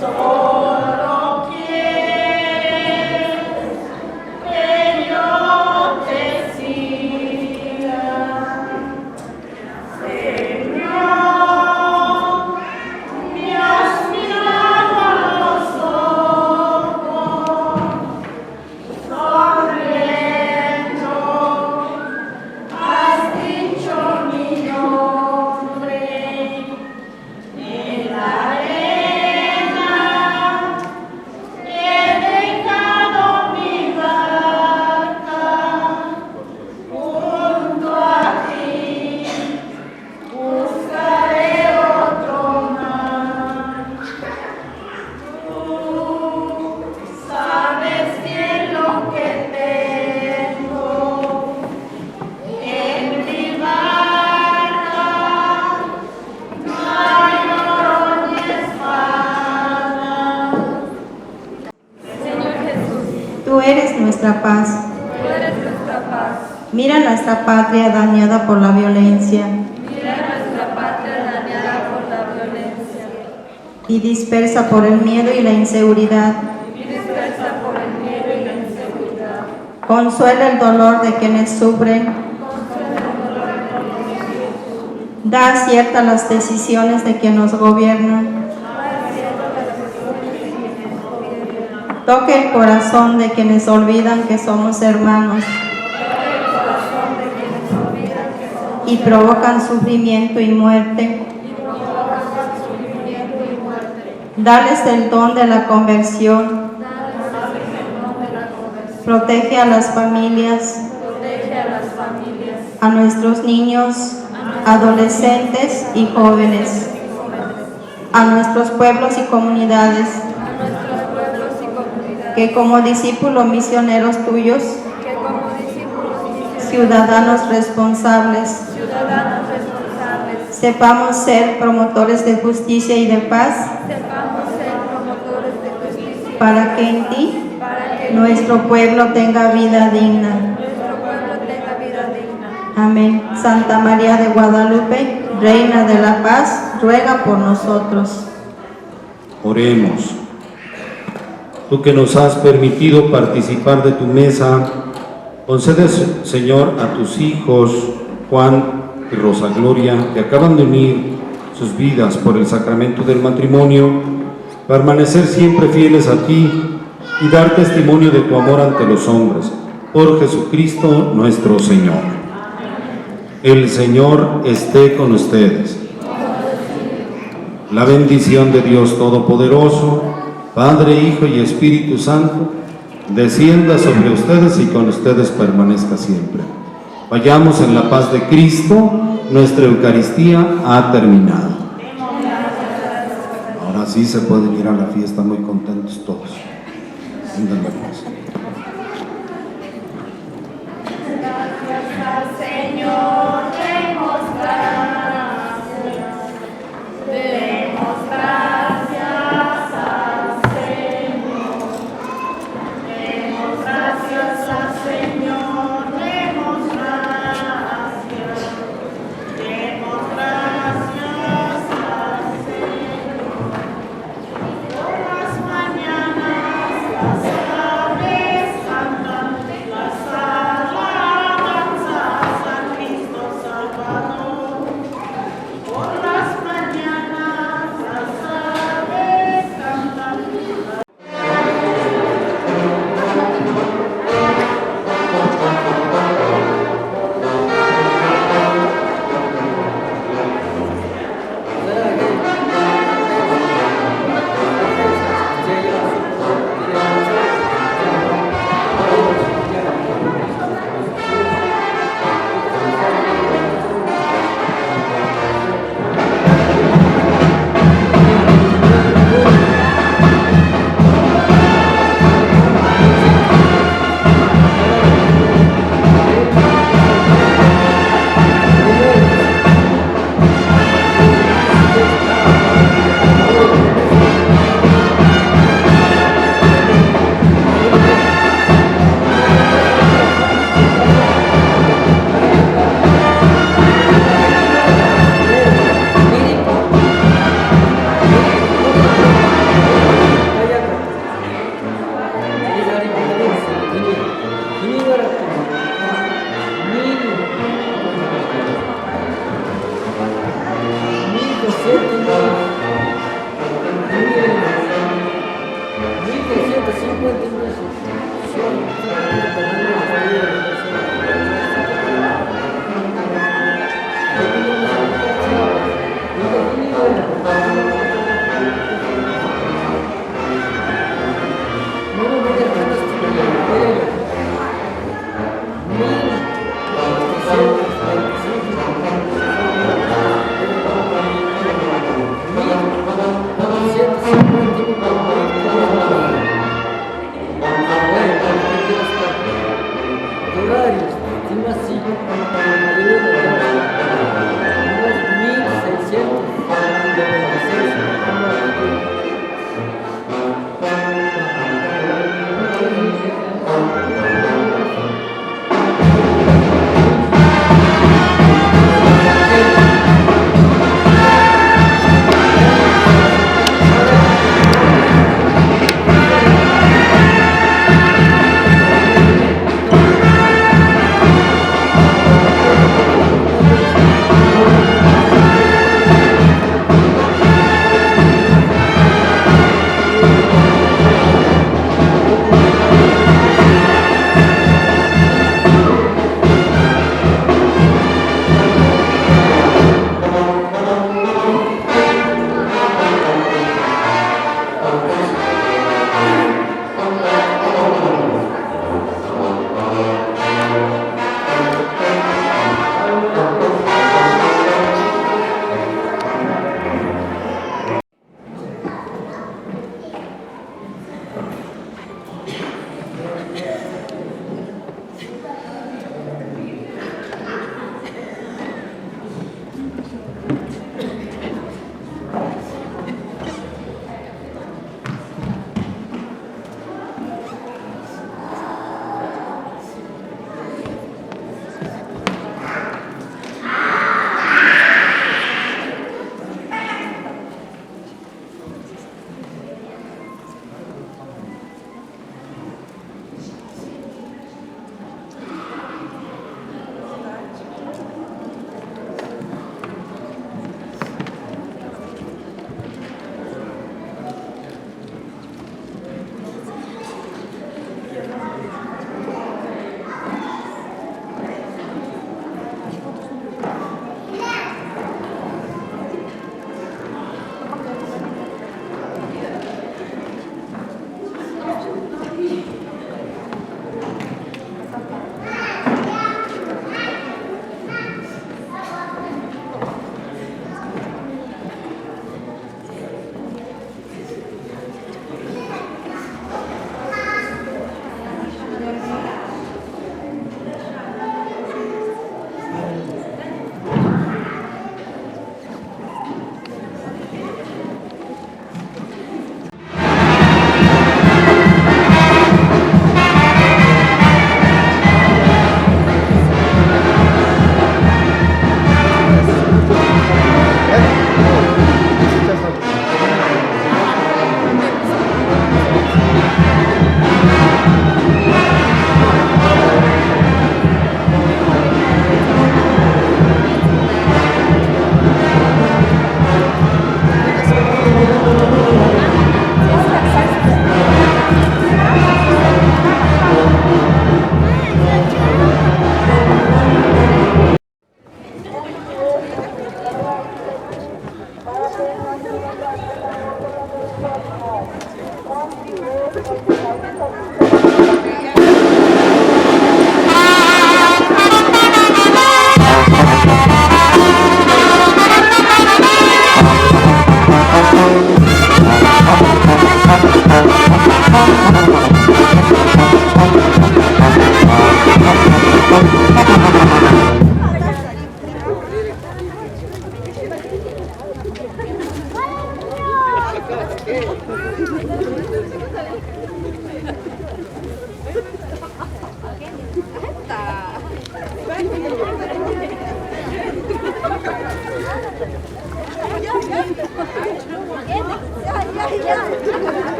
Solo quieres que yo te siga, Señor, me has mirado a los ojos, sonriendo, has dicho mi nombre en la arena, he dejado mi barca junto a ti, buscaré otro mar. Tú sabes bien lo que tengo en mi barca, no hay oro ni espada. Señor Jesús, Tú eres nuestra paz. tú eres nuestra paz. Mira nuestra patria dañada por la violencia Mira nuestra patria dañada por la violencia y dispersa por el miedo y la inseguridad. y dispersa por el miedo y la inseguridad. Consuela el dolor de quienes sufren. Da acierta las decisiones de quienes nos gobiernan. Toque el corazón de quienes olvidan que somos hermanos y provocan sufrimiento y muerte. Dales el don de la conversión. Protege a las familias, Protege a las familias, a nuestros niños, adolescentes y jóvenes, a nuestros pueblos y comunidades, a nuestros pueblos y comunidades, que como discípulos misioneros tuyos, que como discípulos y misioneros, ciudadanos responsables, ciudadanos responsables, sepamos ser promotores de justicia y de paz, sepamos ser promotores de justicia, para que en ti para que nuestro pueblo tenga vida digna. nuestro pueblo tenga vida digna. Amén. Santa María de Guadalupe, Reina de la Paz, ruega por nosotros. Oremos. Tú que nos has permitido participar de tu mesa, concede, Señor, a tus hijos Juan y Rosa Gloria, que acaban de unir sus vidas por el sacramento del matrimonio, permanecer siempre fieles a ti y dar testimonio de tu amor ante los hombres. Por Jesucristo nuestro Señor. El Señor esté con ustedes. La bendición de Dios Todopoderoso, Padre, Hijo y Espíritu Santo, descienda sobre ustedes y con ustedes permanezca siempre. Vayamos en la paz de Cristo. Nuestra Eucaristía ha terminado. Ahora sí se pueden ir a la fiesta muy contentos todos. Ándale, pues. Gracias al Señor, demos gracias. Demos gracias al Señor. Demos gracias al Señor. Demos gracias. Demos gracias al Señor. Por las mañanas las aves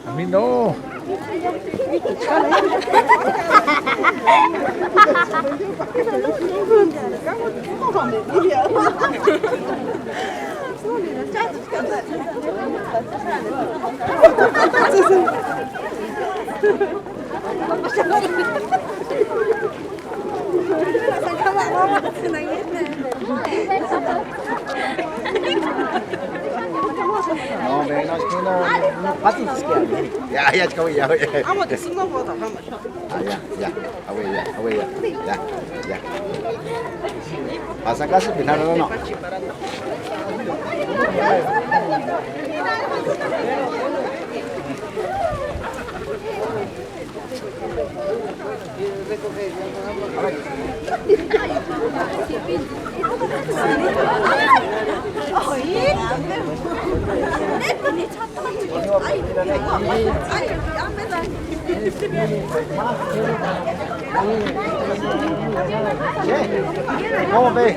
A mí no. No, hombre, no, es que no patitas que hay. Ya, acabo, ya. Vamos, decimos boda, vamos. Ya, abuela, ya. ¿Vas a casa final o no? ¿Cómo ve?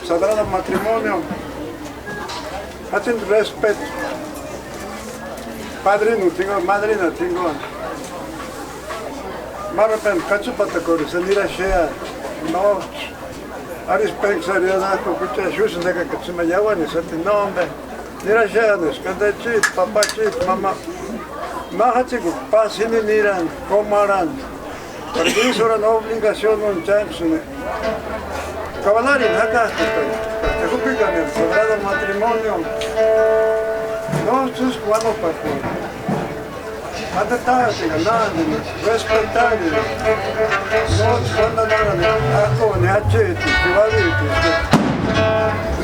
Sagrado matrimonio, hacen respeto. Padrino tengo, madrina tengo. Marapen, cachupata cori, senira shea, no. Aris pensaria na cocucha, justo nega que se me llama ni se te nombre. Nira shea, nes, canta chit, papá chit, mamá. Mahachiku, pasini niran, comaran. Porque eso era una obligación, un chance. Cavalari, acá, te jupican el sagrado matrimonio. No, sus cuando para antes estaba ganando, respetar. No, cuando nada, ni hachete,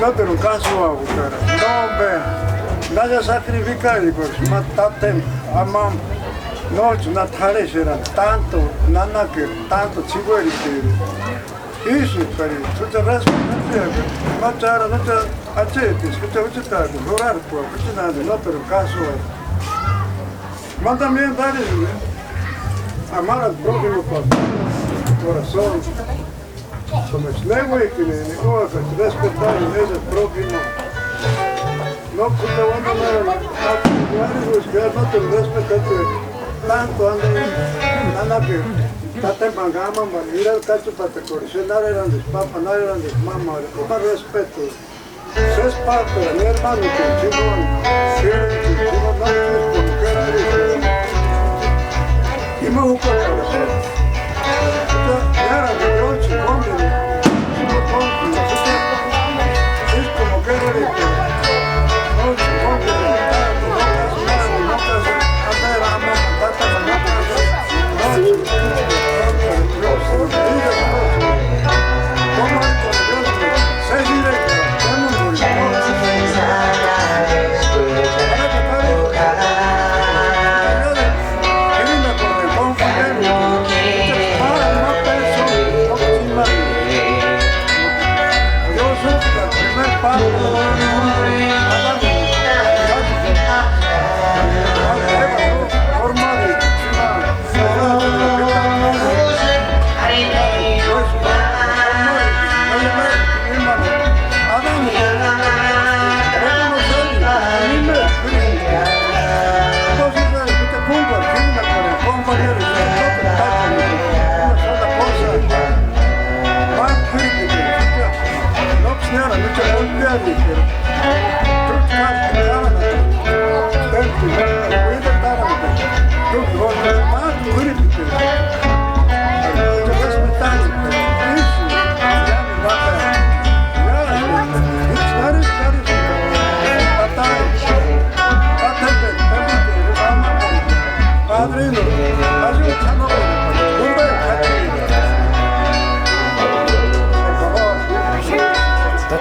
no, pero un caso a buscar. No, ve, nada sacrificar, y por si mataten, amam. No, no tales eran tanto, nada que tanto chihuahua. Isso, cara, tu te respetas, não te achetes, que te uchitas, orar por, que nada, não pero caso. Mas também dar amar al prójimo por corazón. Somos lengua que ne coja, respetar ese prójimo. No puedo no te respetas tanto anda que Tate mangama, mira el cacho para te corregir, nada eran de papá, nada eran de mamá, con respeto. Se es parte de mi hermano que el chingón, no es como que era eso. Y me busco el corazón. Ya era de Dios, chingón, es como que era eso. No, chingón, no casi, a ver, amo, tata, no,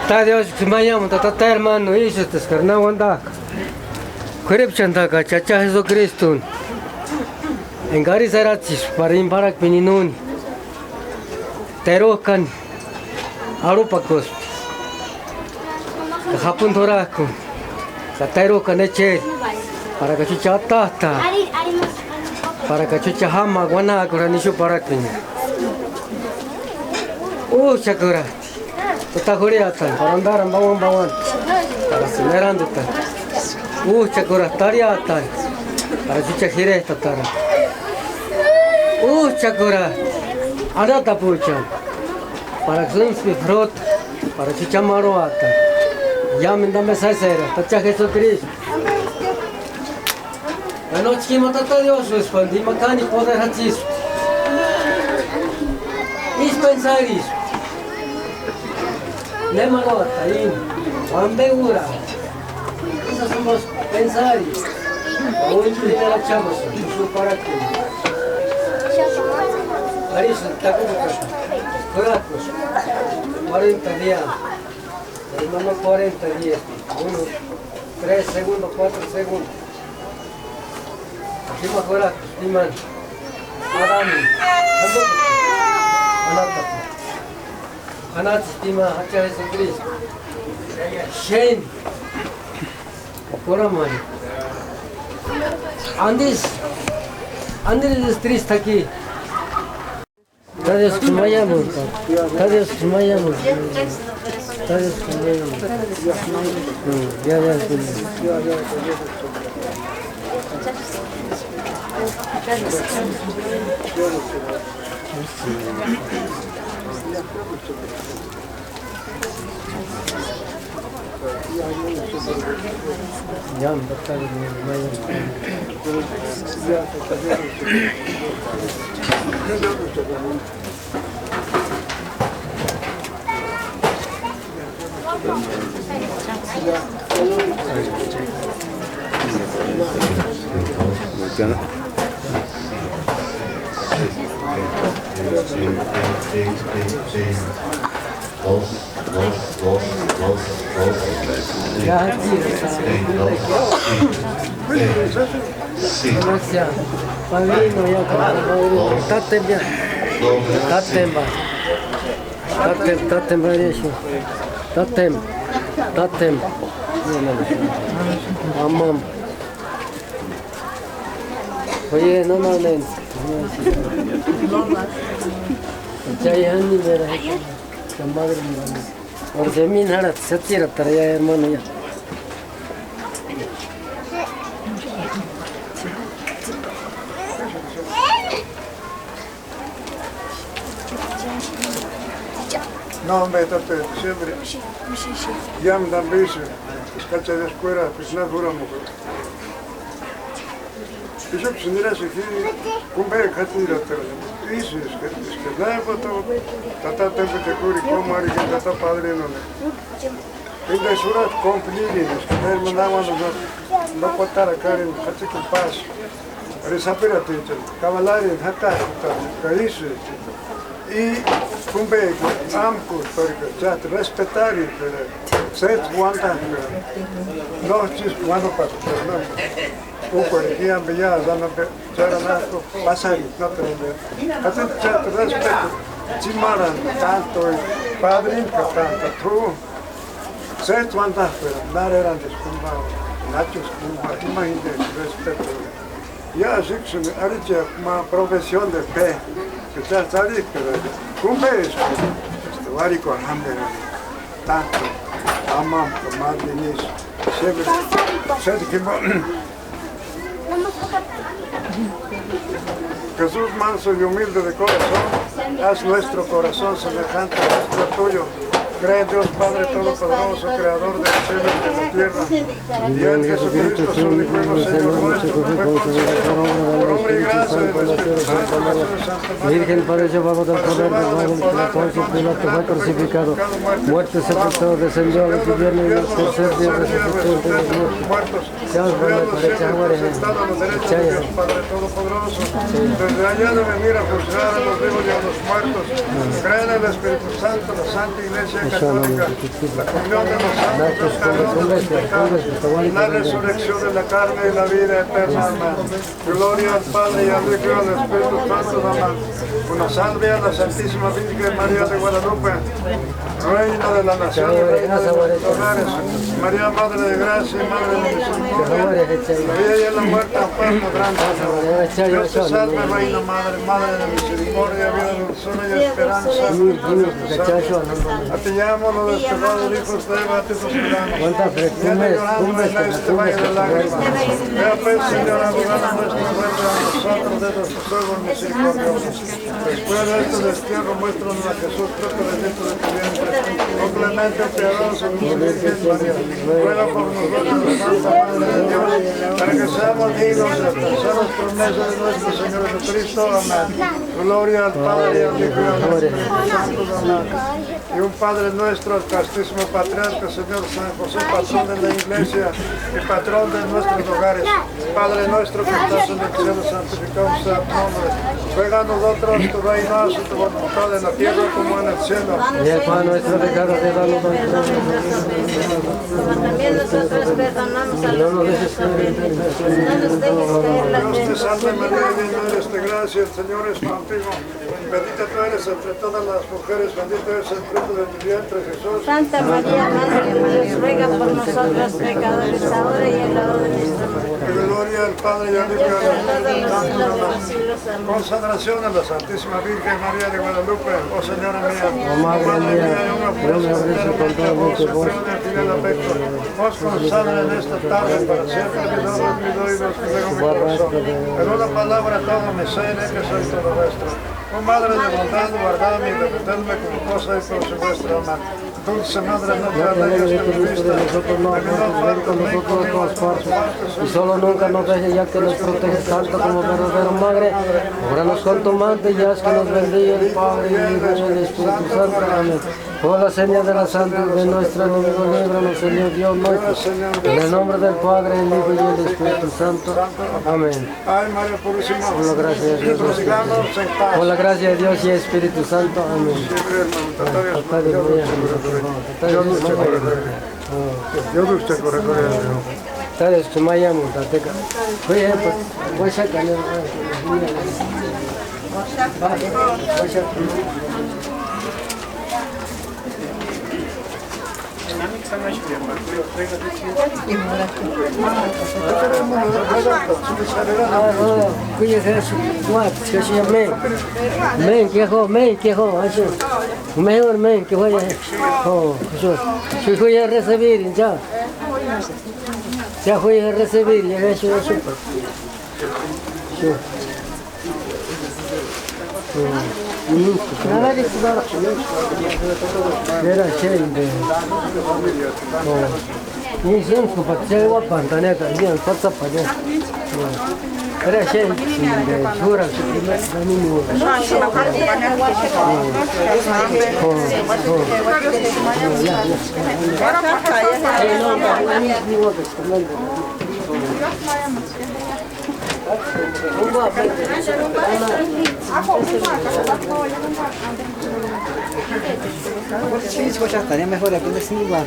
Tata Dios, mayam, tata hermano, isso te escarna onda. Querep chanta ka chacha Jesucristo. Engari sarachis para imparak pininun. terokan arupakos hapun thoraku terokan eche para que chucha tata para que chucha hama guana kuranishu para que chakura kita huriatan para andaran bawan para semerandutan chakura tariatan para chucha hire tatara chakura anata puchan para que frot para chucha maroata llamen dame sacera tacha Jesucristo la noche que matata Dios respondí macani poder hatis dispensaris ne marota in ambeura esas somos pensaris hoy primera chamos su para que Aris Coracos 40 días hermano 40 días 1 3 segundos 4 segundos aquí más Coracos Iman Adam Anat Tima Hacha Jesucristo Shane Coramani Andis es triste aquí Tadios kumayamos Tadios kumayamos Tadios kumayamos Ya Ya Padrino ya tatem ya tatem amam oye no jai hani mera madre और जमीन हड़ा सच्ची रहता है यार मन या No, hombre, siempre. Ya me dan beso. Escacha de escuela, pues no dura mujer. Y yo pues mira si un bebé catira te dice es que nada foto tata tempo te curi como ari que tata padre no. Ainda sura compliri, es que me mandaban no contar acá en hace que paz. Resapérate, cavalari, hata, caíse. Y cumbe amco porque ya respetar y set guanta no chis cuando pasa un cualquier ambilla dando charanato pasar no te hacen chat respeto chimaran tanto padre que tanto tú set guanta pero nada eran descumbados nachos como imagínate respeto ya así que me ha dicho una profesión de fe que ya sabes pero cumbe es varico hambre tanto amam tomar dinis siempre se que Jesús manso y humilde de corazón, haz nuestro corazón semejante al tuyo. Cree en Dios Padre Todopoderoso, Creador del cielo y de la tierra. Y en Jesucristo, su Hijo y Señor nuestro, que fue concebido por hombre y gracia del Espíritu Santo. Virgen por ello vamos del poder del Padre, que la Poncio Pilato fue crucificado, muerte sepultado, descendió al infierno y al tercer día resucitó entre los muertos. sentado a la derecha de Dios Padre Todopoderoso. Desde allá debe venir a juzgar a los vivos y a los muertos. Cree en el Espíritu Santo, la Santa Iglesia Católica, la comunión de los santos, los perdón de los pecados, la resurrección de la carne y la vida eterna. Amén. Gloria al Padre y al Hijo y al Espíritu Santo. Amén. Una salve a la Santísima Virgen María de Guadalupe, Reina de la Nación y Reina de los hogares. María, Madre de Gracia y Madre de Misericordia, la vida y la muerte, amparo grande. Dios te salve, Reina Madre, Madre de Misericordia, vida, dulzura y esperanza. A ti llamo los desterrados hijos de Eva, a ti los miramos. Viene llorando en este valle de lágrimas. Vea pues, Señor, abogado nuestro, vuelve a nosotros de nuestros ojos misericordiosos. Después de este destierro, muéstranos a Jesús, propio bendito de tu vientre. Oh clemente, piadoso, Virgen María, ruega por nosotros, Santa Madre de Dios, para que seamos dignos de alcanzar las promesas de nuestro Señor Jesucristo. Amén. Gloria al Padre y al Hijo y al Espíritu Santo. Amén. Y un Padre nuestro, el castísimo Patriarca, Señor San José, patrón de la Iglesia y patrón de nuestros hogares. Padre nuestro que estás en el cielo, santificado sea tu nombre. Venga a nosotros tu reino, haz tu voluntad en la tierra como en el cielo. Y el pan nuestro de cada día, danos hoy. También nosotros perdonamos a los que nos ofenden. No nos dejes caer la Dios te tentación. salve María, llena eres de gracia, el Señor es contigo. Bendita tú eres entre todas las mujeres, bendito es el fruto de tu vientre, Jesús. Santa María, Madre de Dios, ruega por nosotros pecadores, ahora y en la hora de nuestra muerte. Gloria al Padre y al Hijo y al Espíritu Santo. Amén. Consagración a la Santísima Virgen María de Guadalupe, oh Señora mía, oh Madre mía, yo me ofrezco entero con todo vuestro corazón y fiel afecto. Os consagro en esta tarde para siempre que no olvido y los que luego mi corazón. En una palabra todo me sé que soy todo vuestro. Oh Madre de bondad, guardadme y defendedme como cosa y por su vuestra amor. Dulce Madre, no te alejes de mi vista, nosotros no de mi no falta con en nosotros en todas partes. Y solo nunca nos dejes, ya que nos protege tanto como verdadera madre. Óbranos con tu manto y haz que nos bendiga el Padre, y el Hijo y el Espíritu Santo. Amén. Por la señal de la Santa de nuestro enemigo, líbranos, Señor Dios nuestro. En el nombre del Padre, el Hijo y el Espíritu Santo. Amén. Ay, María Purísima, Por la gracia de Dios. prosigamos en paz. Por la gracia de Dios y Espíritu Santo. Amén. Siempre, hermano, tratarios, Tatari María, yo dulce corregoria de Dios. Tatari Sumaya Montateca. Oye, pues saca. Cuídese su guap, que se llame. Men, que así. Mejor men, que vaya. Oh, si voy a recibir, ya. Ya voy a recibir, ya he hecho eso. Nada de eso. Era gente. Ni siempre para que guapa, pantaneta, bien, pasa para allá. Era gente, jura que primero niño. Sí, estaría mejor aquí de sin igual.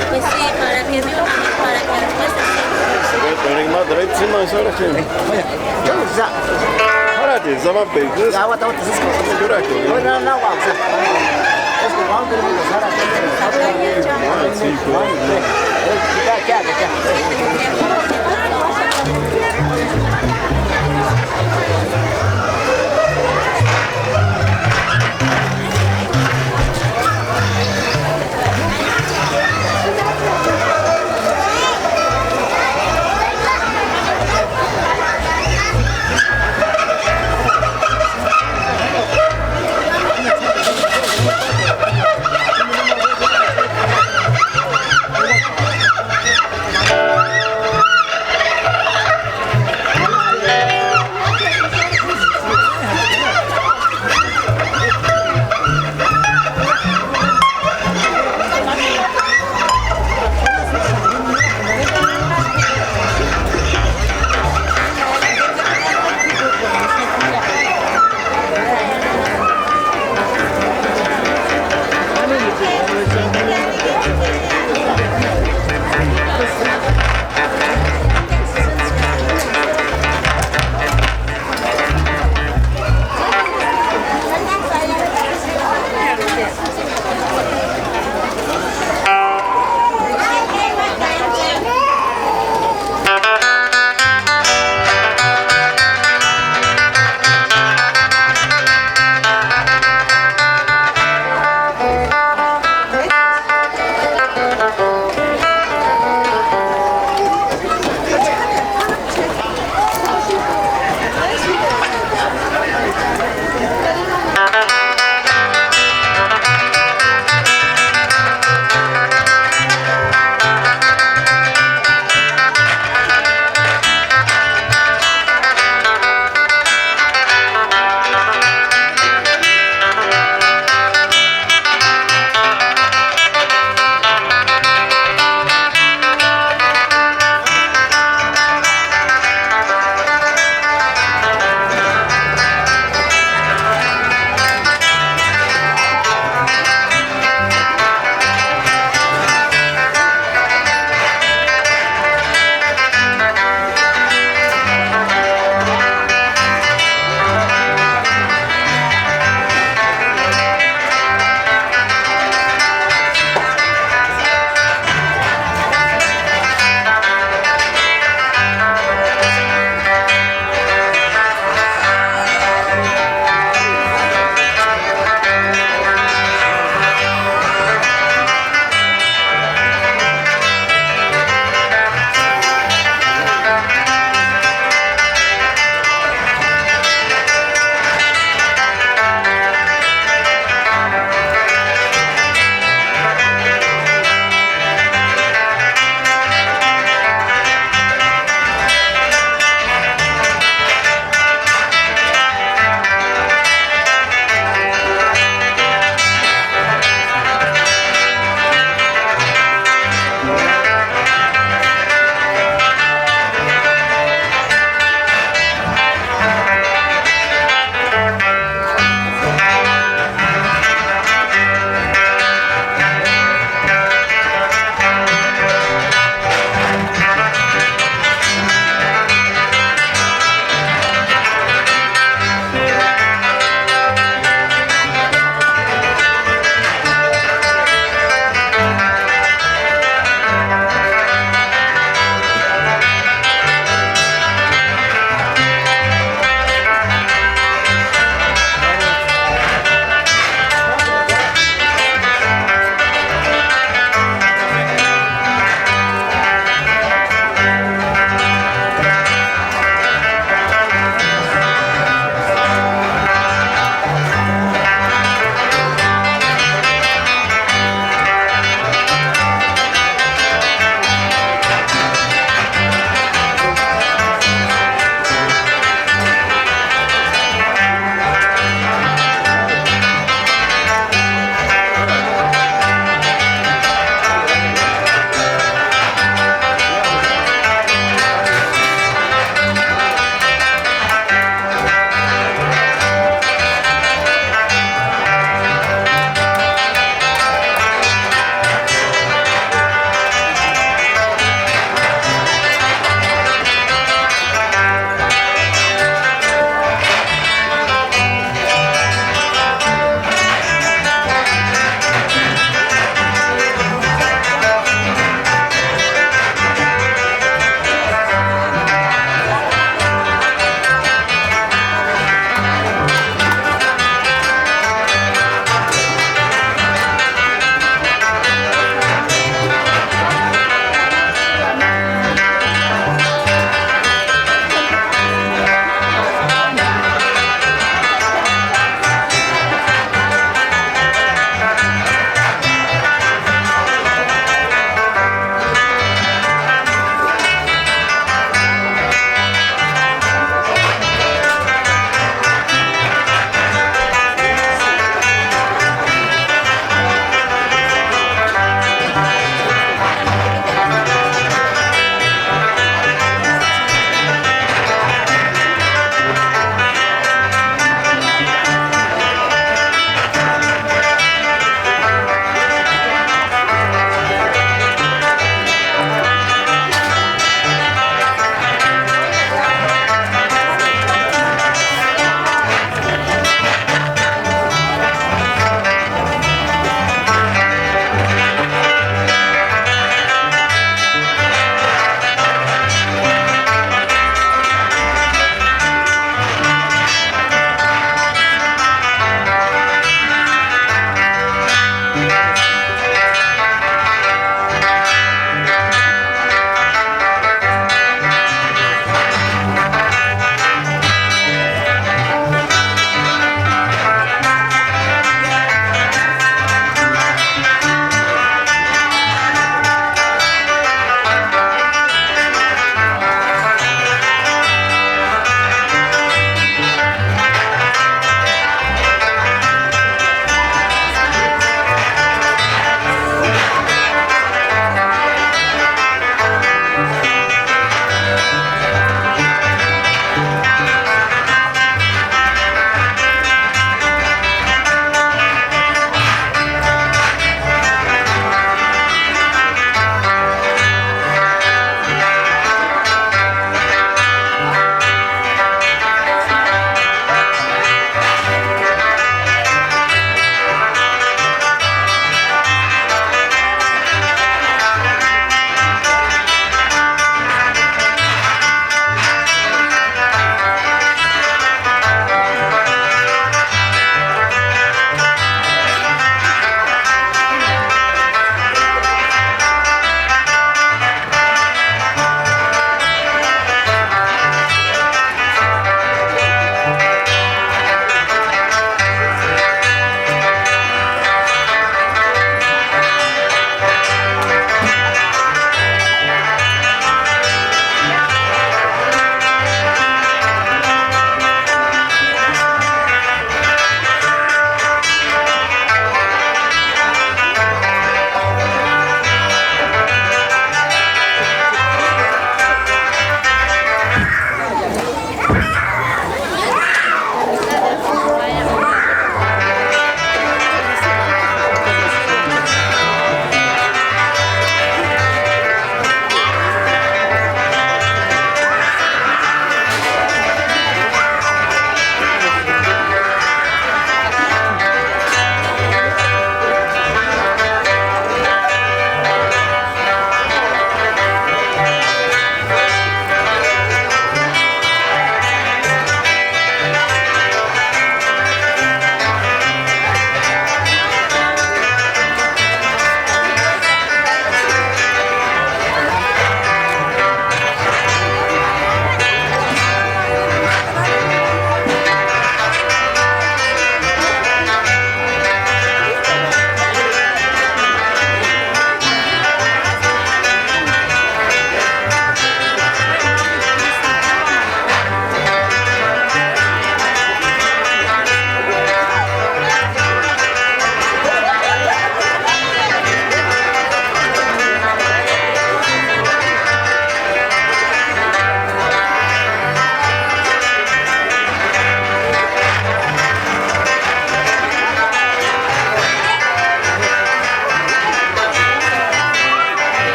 Pues sí, para que después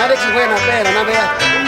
Nadie se fue a ver, a ver.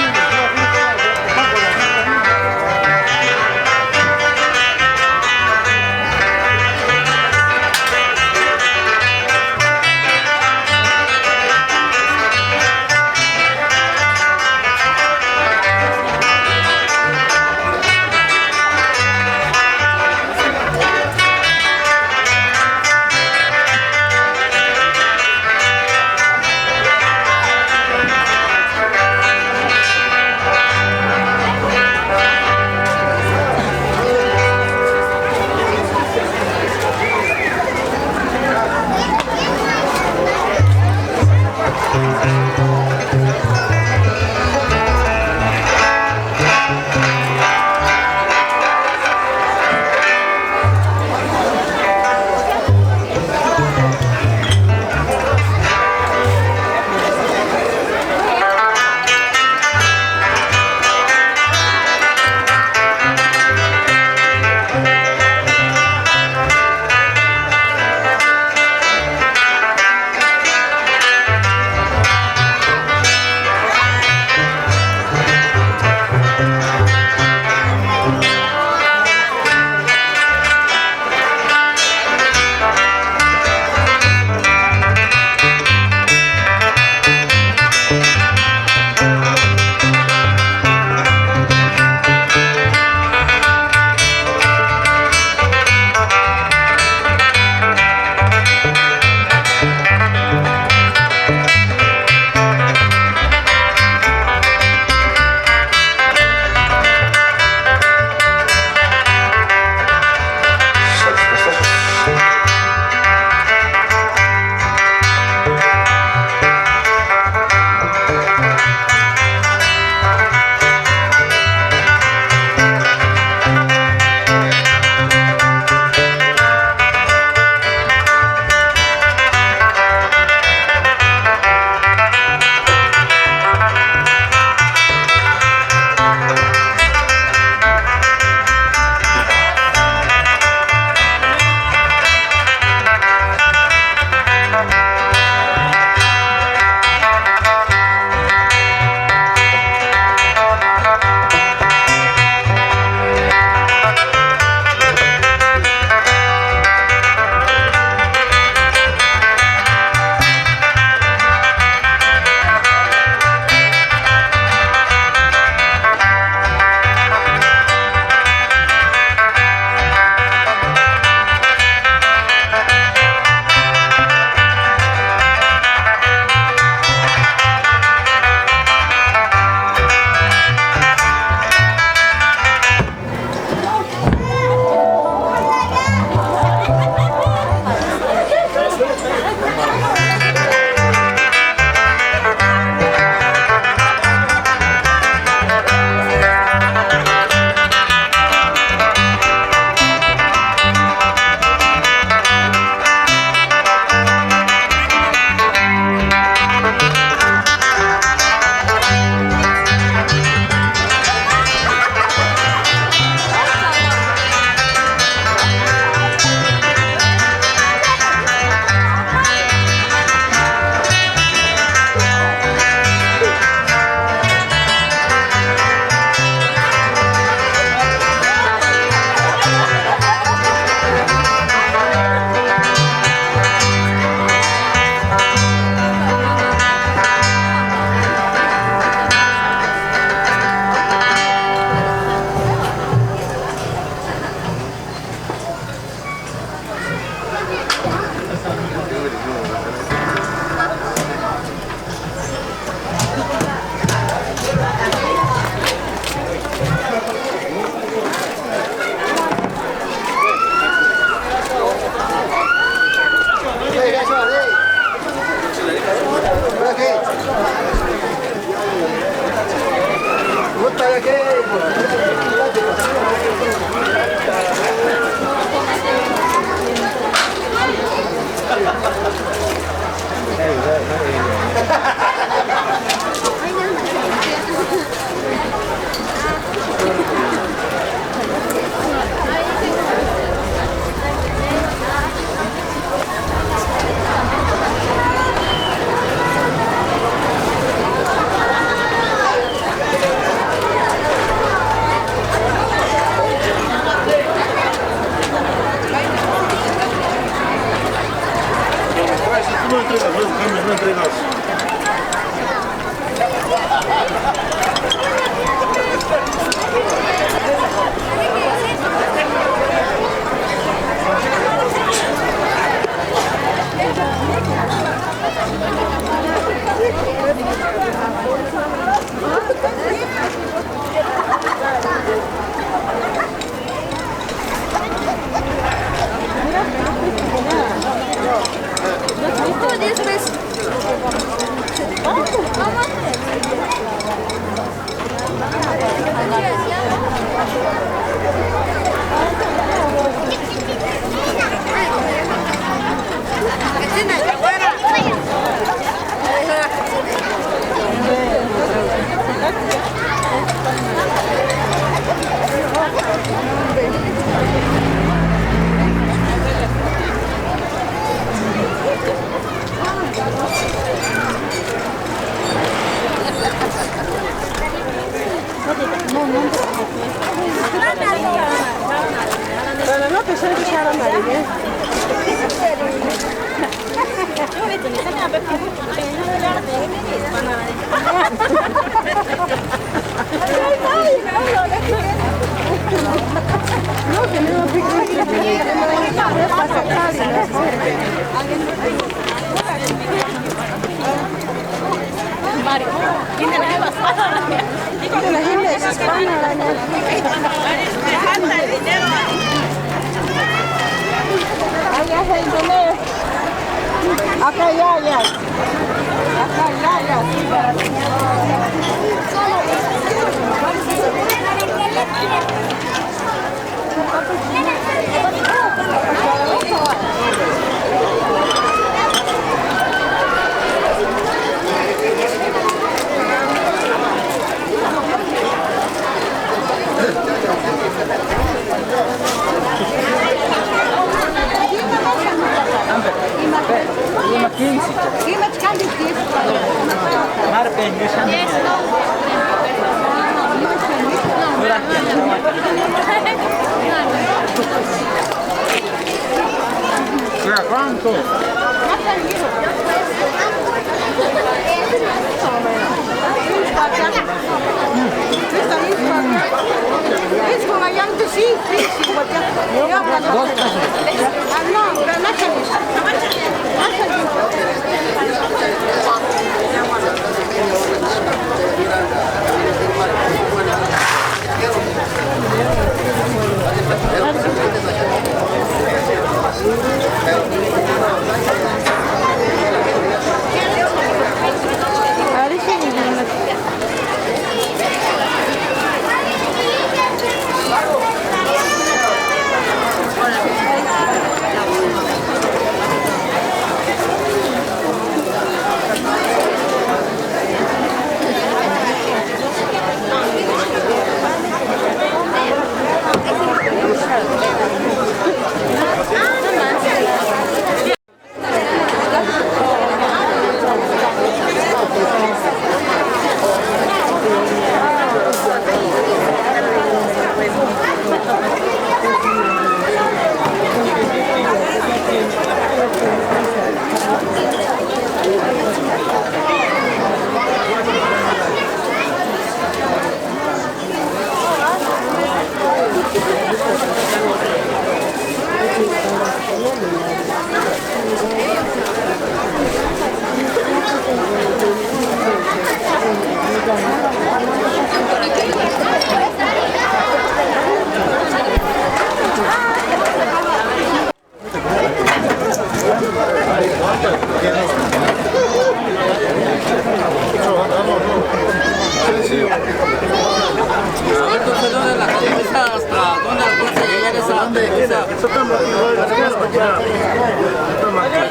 entregas, los cambios no entregas.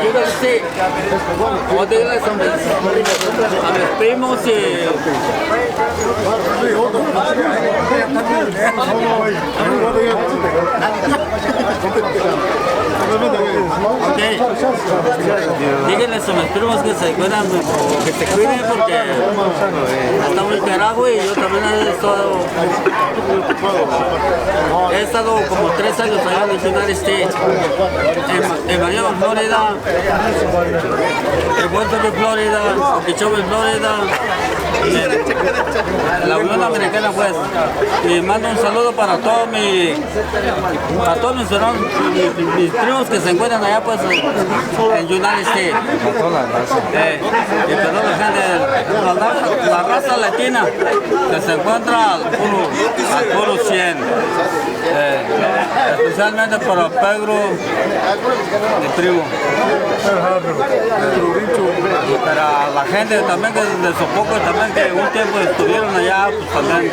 Ayúdate. ¿Cómo te digo eso? A mis primos y... Díganle a mis primos que se cuidan, que se cuiden porque está muy carajo y yo también he estado como 3 años allá en el United States, en Miami, Florida, Baltimore, Florida, Okeechobee, Florida, la Unión Americana, pues. Y mando un saludo para todos mis primos que se encuentran allá, pues, en United States. Y perdón, la gente, la raza latina que se encuentra al puro 100. Especialmente para Pedro, mi primo. Y para la gente también que de Sopoco también que un tiempo estuvieron allá, pues también.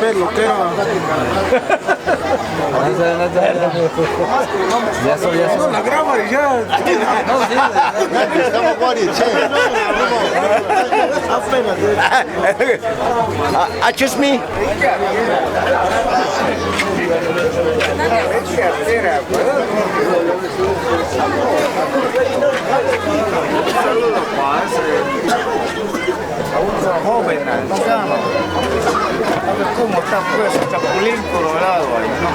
Ya la graba y ya. Estamos just me. Saludos para a unos jóvenes, ancianos. ¿Cómo está pues el chapulín colorado ahí? No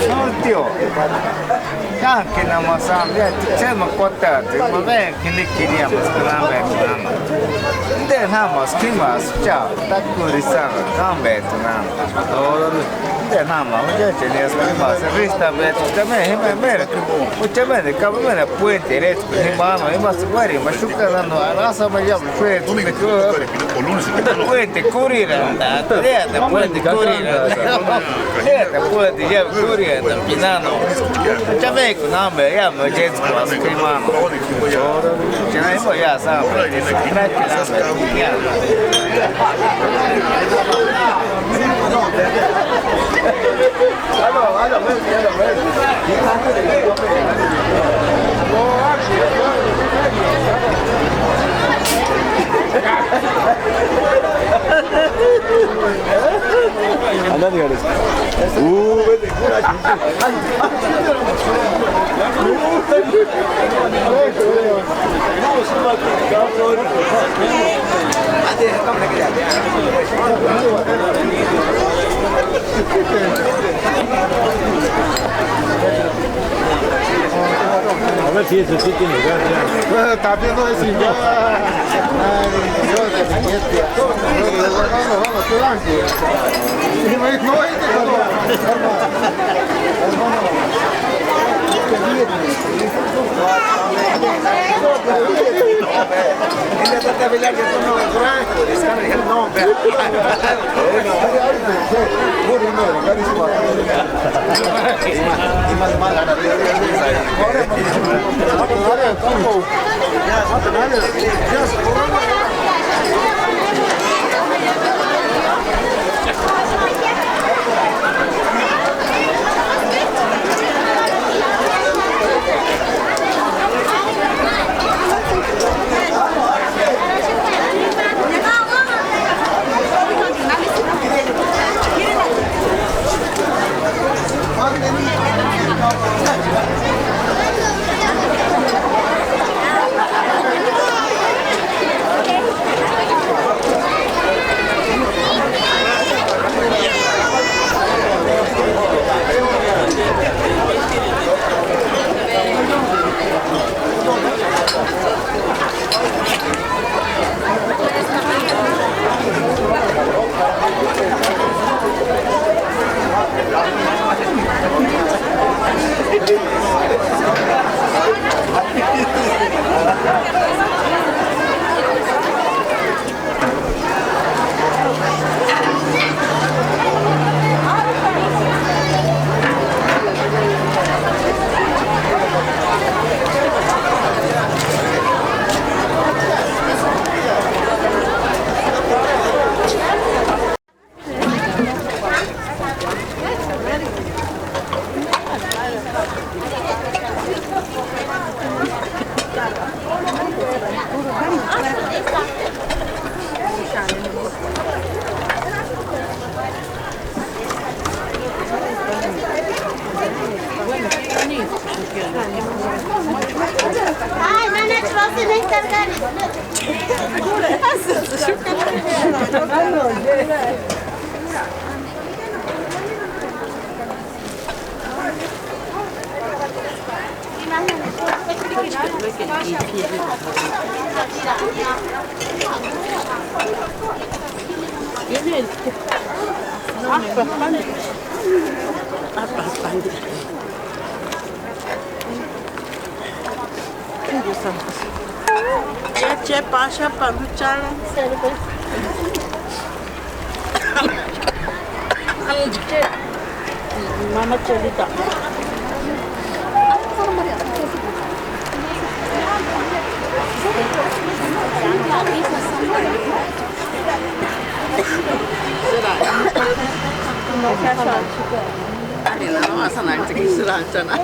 no, tío. Ya que nada más ya se me corta, te me ven que le queríamos que la ven nada. Dejamos que más ya, está curizando, no ven nada. De nada más, ya tenías que más resta ver, también me ver. Muchas veces que me puente derecho, que mano, y más guari, más chuca dando a raza me llamo fue, puente curira, te puente curira. Te puente ya curira, pinano. Muchas veces que no me llamo, ya es más que mano. Ya no ya sabes, A ver si eso sí tiene lugar ya. Está viendo eso ya. Ay, no necesito internet. Ce pașa panuceala? Mama Chelita. 아니 나는 와서 날 찍기 싫어하잖아.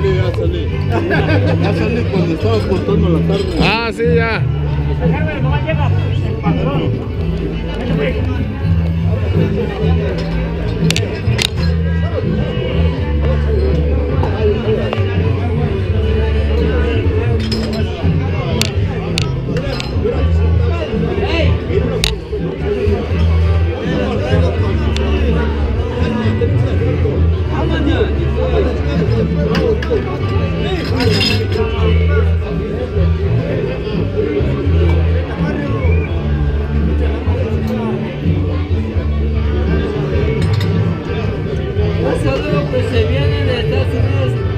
Ya salí cuando estaba cortando la carne. Ah, sí, ya. Se vienen de Estados Unidos.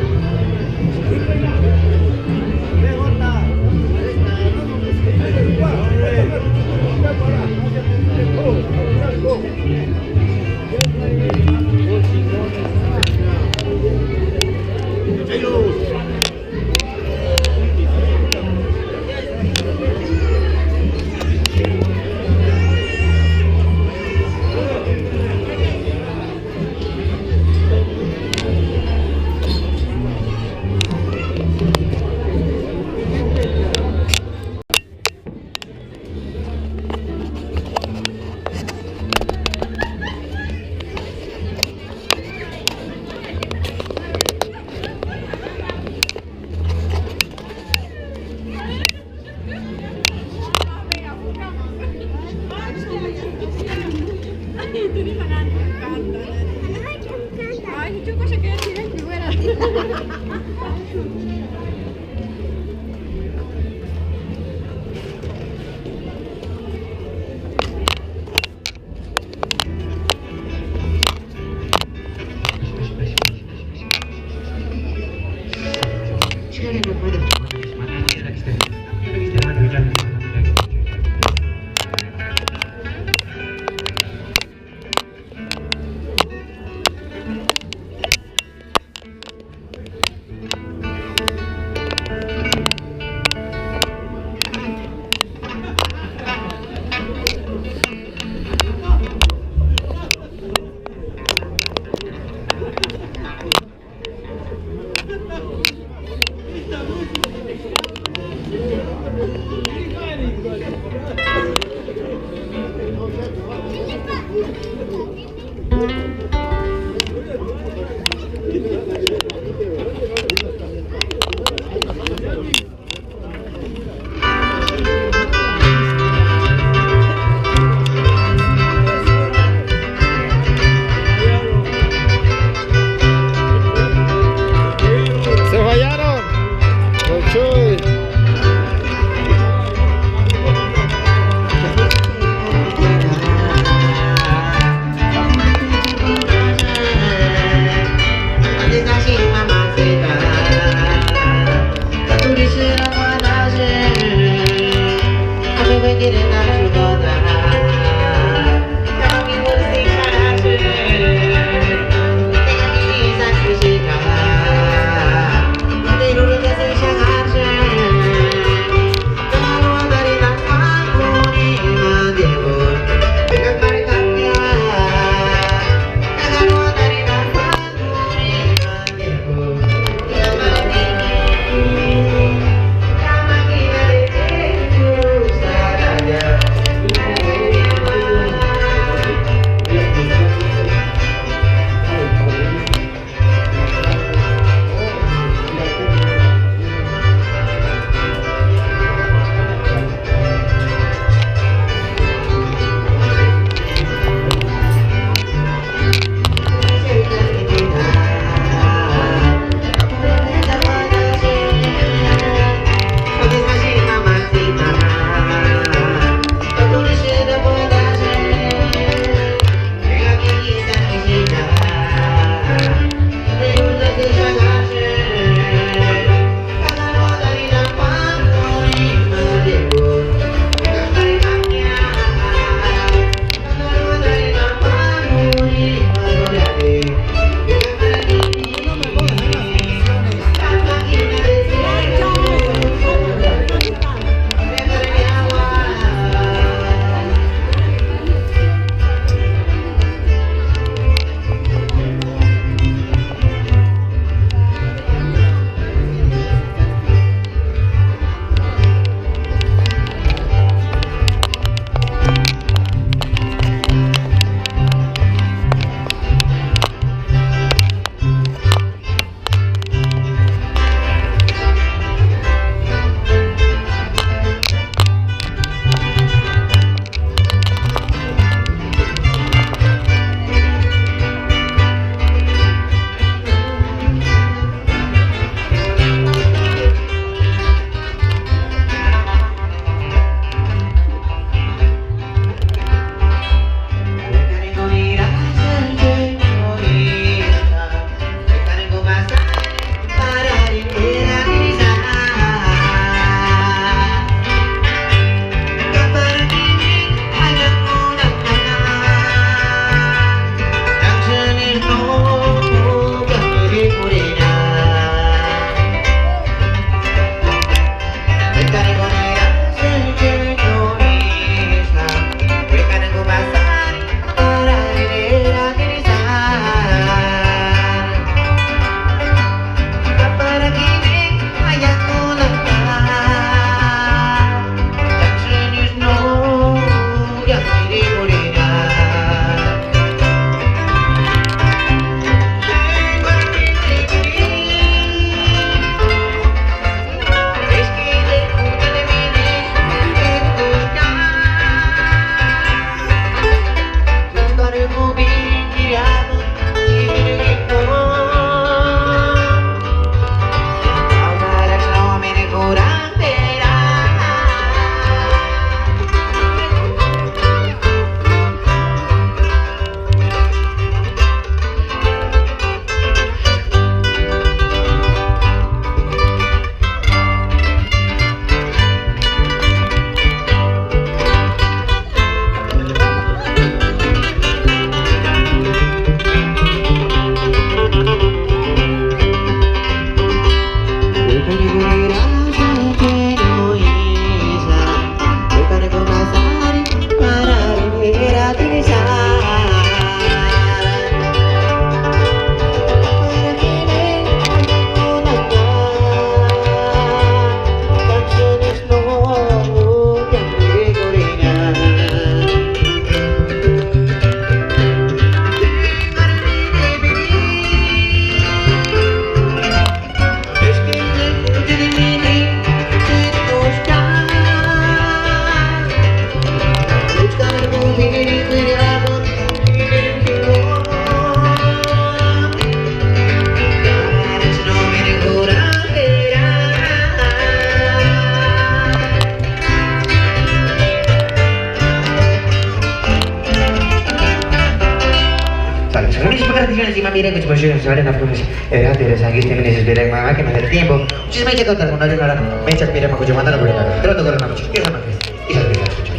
última, miren que se pusieron a la promoción. Era interesante que usted me necesite más que no del tiempo. Muchísimas gracias contar con una hora. Me echa que iremos con mandar por acá. Pero no con la noche. ¿Qué es una fiesta? Y se olvida escuchar.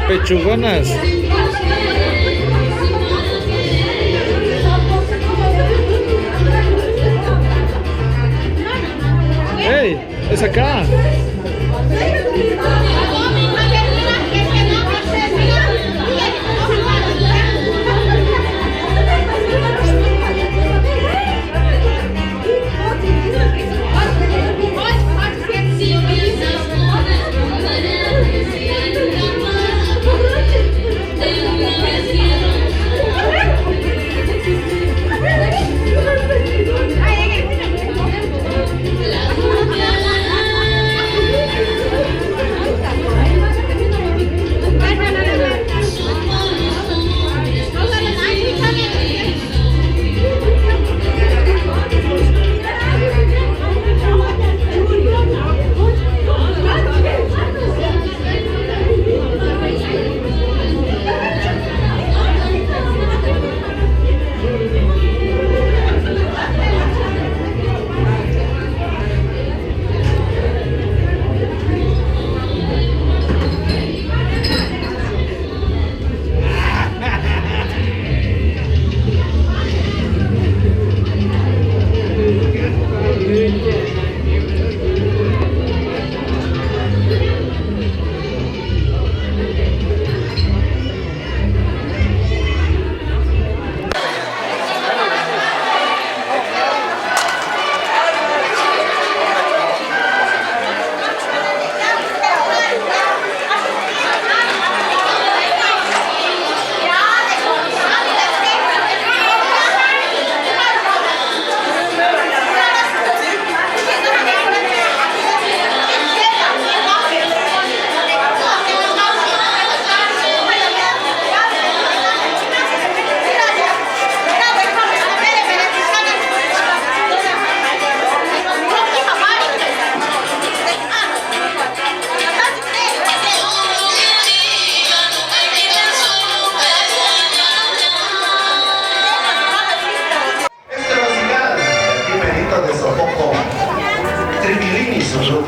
Pechugonas. ¡Ey! ¡Es acá! Yes.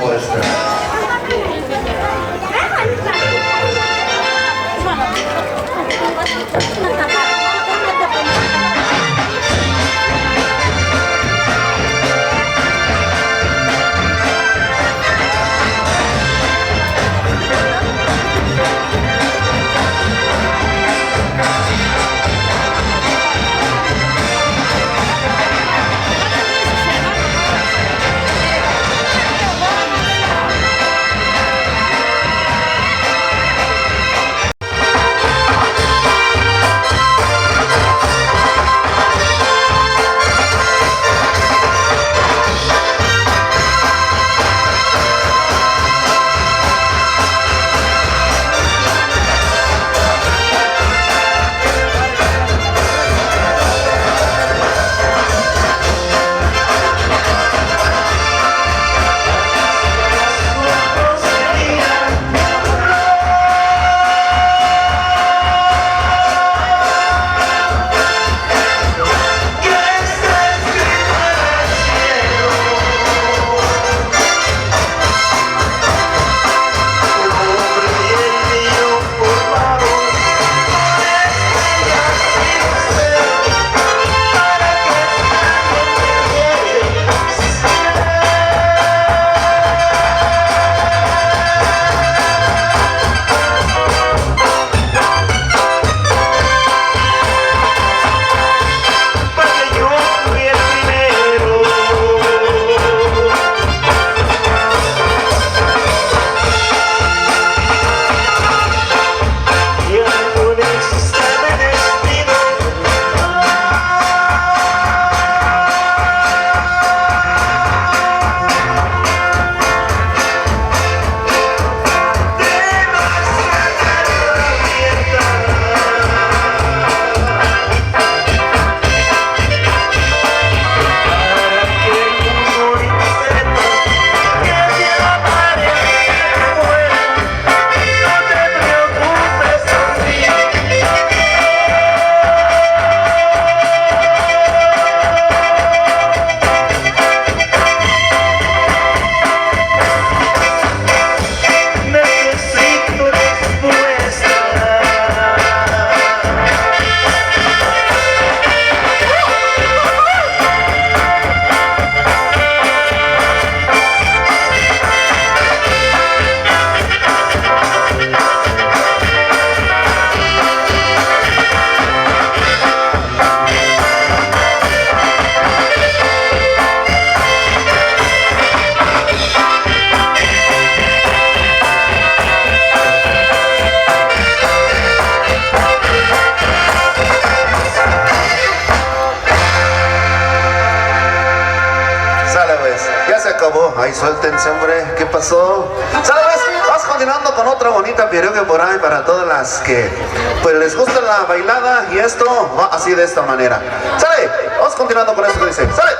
por esperar. Ay, suéltense, hombre, ¿qué pasó? ¿Sabes? Vamos continuando con otra bonita pirogue por ahí para todas las que pues les gusta la bailada y esto va así de esta manera. ¿Sale? Vamos continuando con esto que dice. ¿Sale?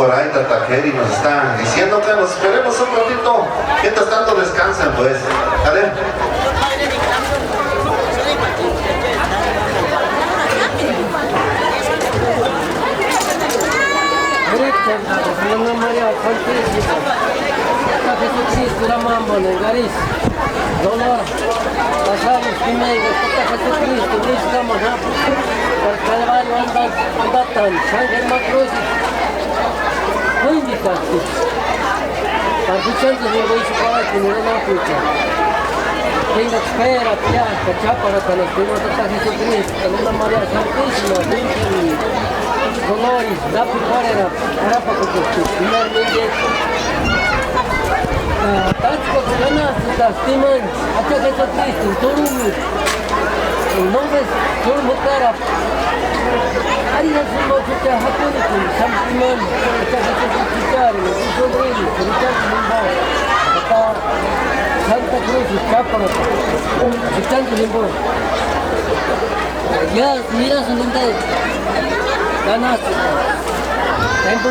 por ahí Tatajeri nos está diciendo que nos esperemos un ratito. Mientras tanto descansan, pues. ¿Vale? Santa María Santísima, Santa Jesucristo, la mamá, Nengaris, dolor, pasamos primero, Santa Jesucristo, Cristo, Mahapu, por Calvario andatan, Sangre Macruz, muy indicante. Para escuchando, yo voy a suponer que no me escucha. Tengo espera, ya, para que nos tenemos Santa Jesucristo, Santa María Santísima, Dolores, da picorera, arapa com o primeiro mês. Tático que ganas, das timas, até que eu triste, todo mundo. Não vê, todo mundo cara. Aí nós vamos ficar rápido, sempre mano, até que eu ficar, o sobrinho, o Ricardo Limbar, até Santa Cruz, o Chápara, o Ricardo Limbar. Ya, mira su linda. Ganas, tempo.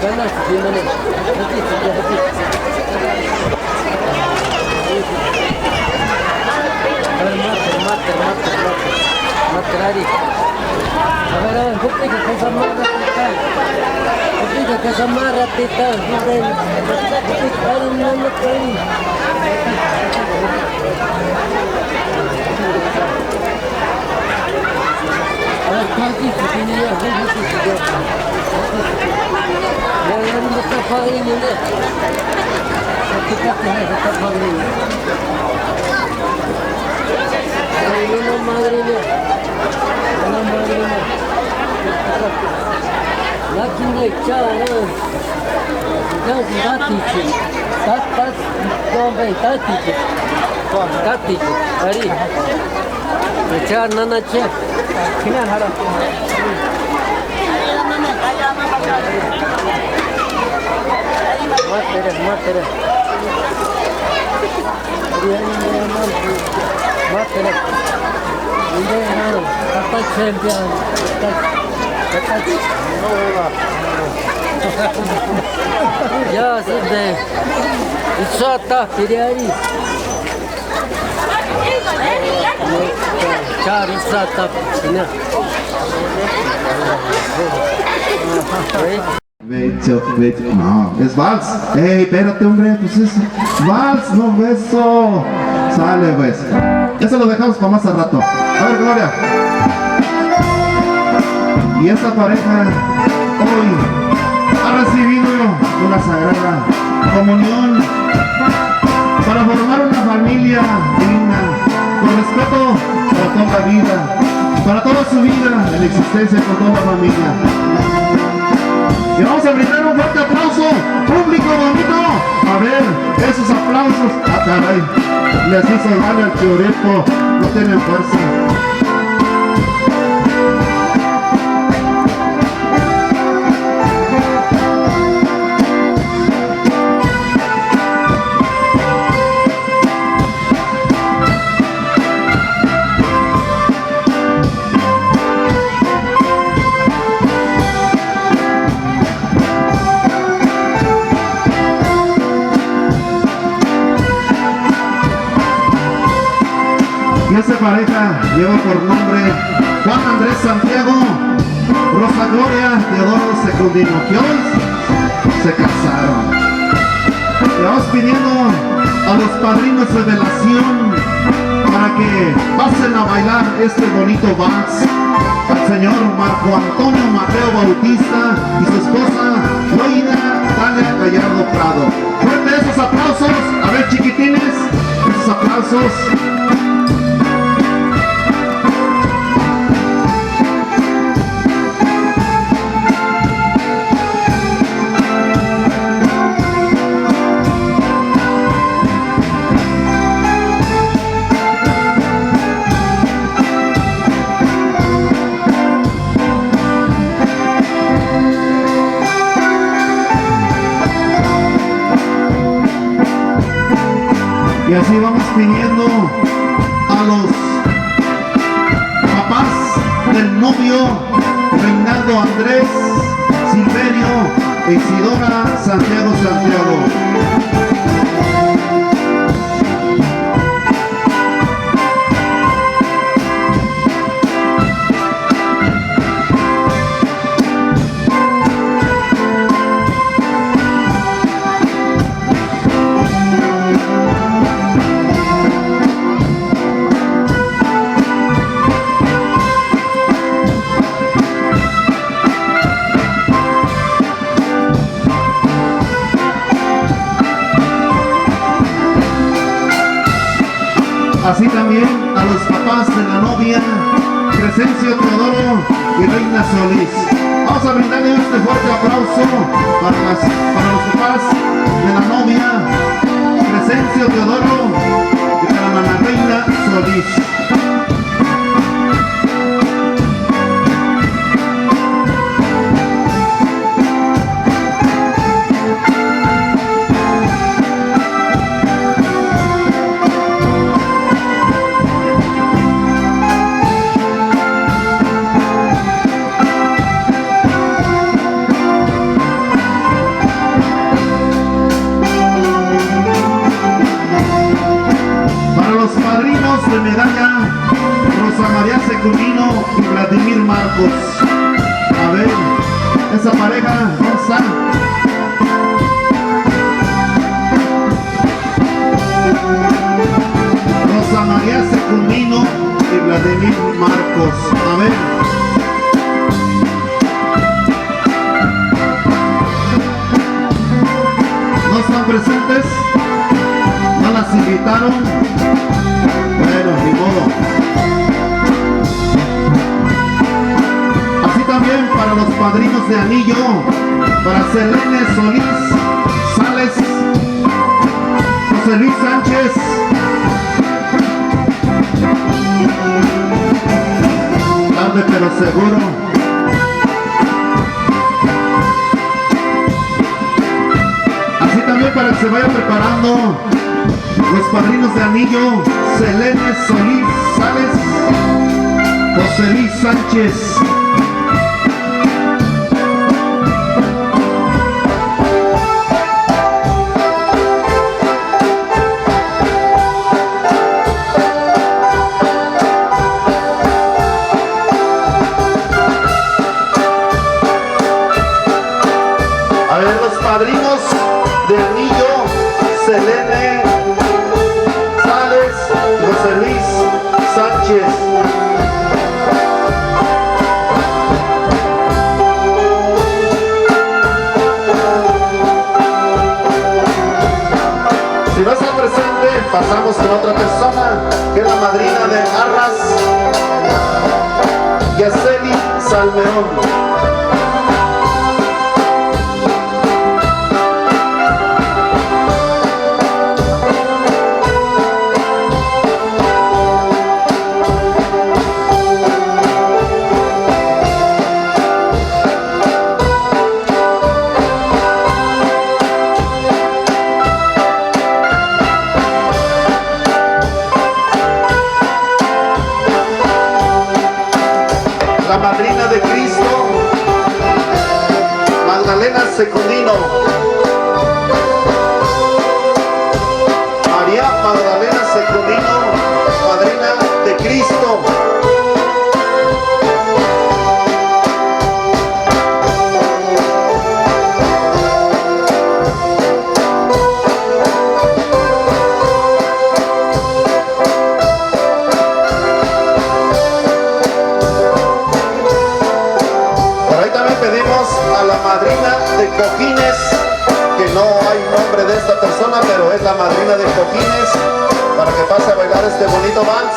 Ganas, gimana? Materari. A ver, bukti que sama ratita. Bukti que sama ratita. Bukti kali nama kali. Alat kaki begini ya, begini juga. Yang tetap hari ini. Kita kena tetap hari ini. Ini madre mía. Lakin de chao, tatiche, tat, no ve tatiche, ari, chao nana che, kina hara. Matere. Ini harus kata champion, kata ya sudah, wisata hari, cari wisata ini. Vete. No, es vals. Ey, espérate, hombre, pues es vals, no beso. Sale, pues. Eso lo dejamos para más al rato. A ver, Gloria. Y esta pareja hoy ha recibido una sagrada comunión para formar una familia digna, con respeto para toda la vida, para toda su vida en existencia con toda la familia. Y vamos a brindar un fuerte aplauso, público bonito. A ver, esos aplausos. Ah, caray, les hizo daño al Chiorepo, no tienen fuerza. Y esa pareja lleva por nombre Juan Andrés Santiago, Rosa Gloria Teodoro Secundino, que hoy se casaron. Le vamos pidiendo a los padrinos de velación para que pasen a bailar este bonito vals al señor Marco Antonio Mateo Bautista y su esposa Loida Tania Gallardo Prado. Fuerte esos aplausos, a ver chiquitines, esos aplausos. Y así vamos pidiendo a los papás del novio Reinaldo Andrés, Silverio e Isidora Santiago. Así también a los papás de la novia, Crescencio Teodoro y Reina Solís. Vamos a brindarle este fuerte aplauso para los papás de la novia, Crescencio Teodoro y para la Reina Solís. De medalla, Rosa María Secundino y Vladimir Marcos. A ver, esa pareja, ¿dónde está? Rosa María Secundino y Vladimir Marcos. A ver. ¿No están presentes? ¿No las invitaron? Bueno, ni modo. Así también para los padrinos de anillo, para Selene Solís Sales, José Luis Sánchez, tarde pero seguro. Así también para que se vaya preparando los padrinos de anillo, Selene Solís Sales, José Luis Sánchez. A ver, los padrinos de anillo, Selene José Luis Sánchez. Si no está presente, pasamos con otra persona, que es la madrina de Arras, Yaceli Salmeón. La madrina de Cristo, Magdalena Secundino. María Magdalena Secundino, madrina de Cristo. A la madrina de Cojines, que no hay nombre de esta persona, pero es la madrina de Cojines, para que pase a bailar este bonito vals.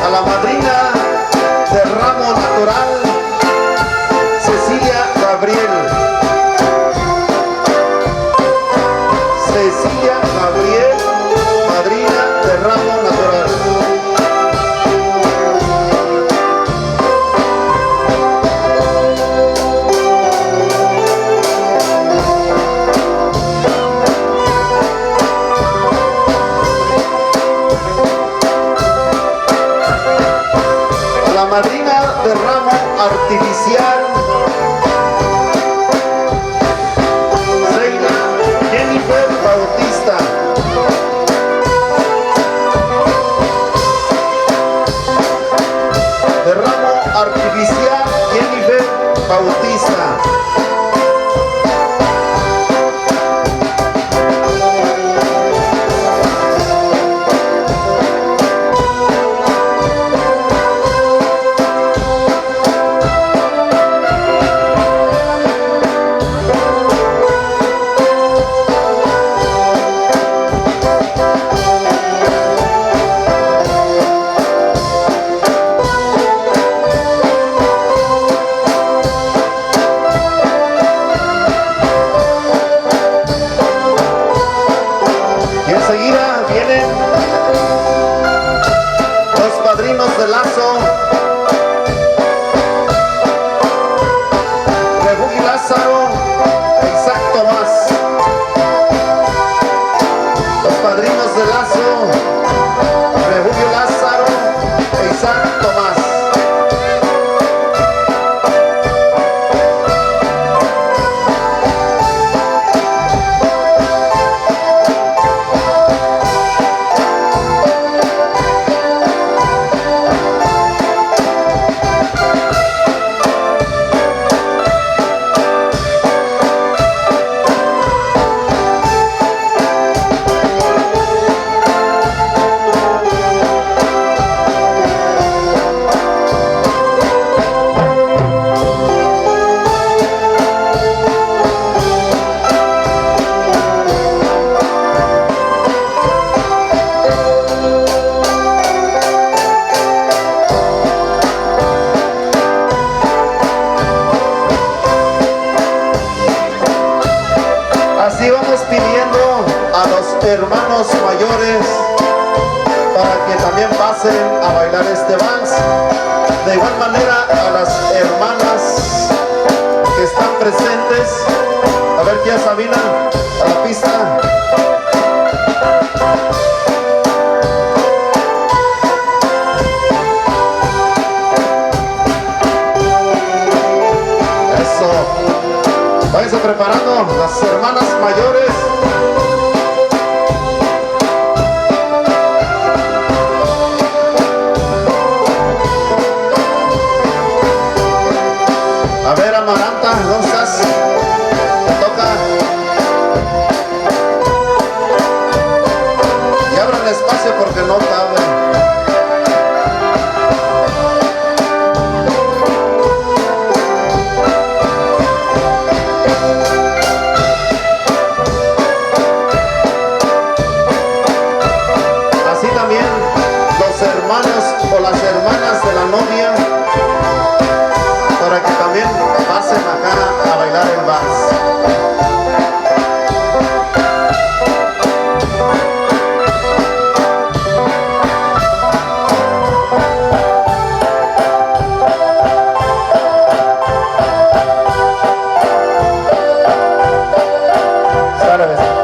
A la madrina de ramo natural, Cecilia Gabriel. Cecilia Gabriel, madrina Lázaro e Isaac Tomás. Los padrinos de Lazo, Refugio Lázaro e Isaac Tomás. Así vamos pidiendo a los hermanos mayores para que también pasen a bailar este vals. De igual manera a las hermanas que están presentes. A ver, tía Sabina, a la pista. Eso. Váyanse preparando las hermanas mayores. A ver, Amaranta, ¿dónde estás? Te toca. Y abran espacio porque no cabe. Así también los hermanos o las hermanas de la novia, para que también pasen acá a bailar el vals.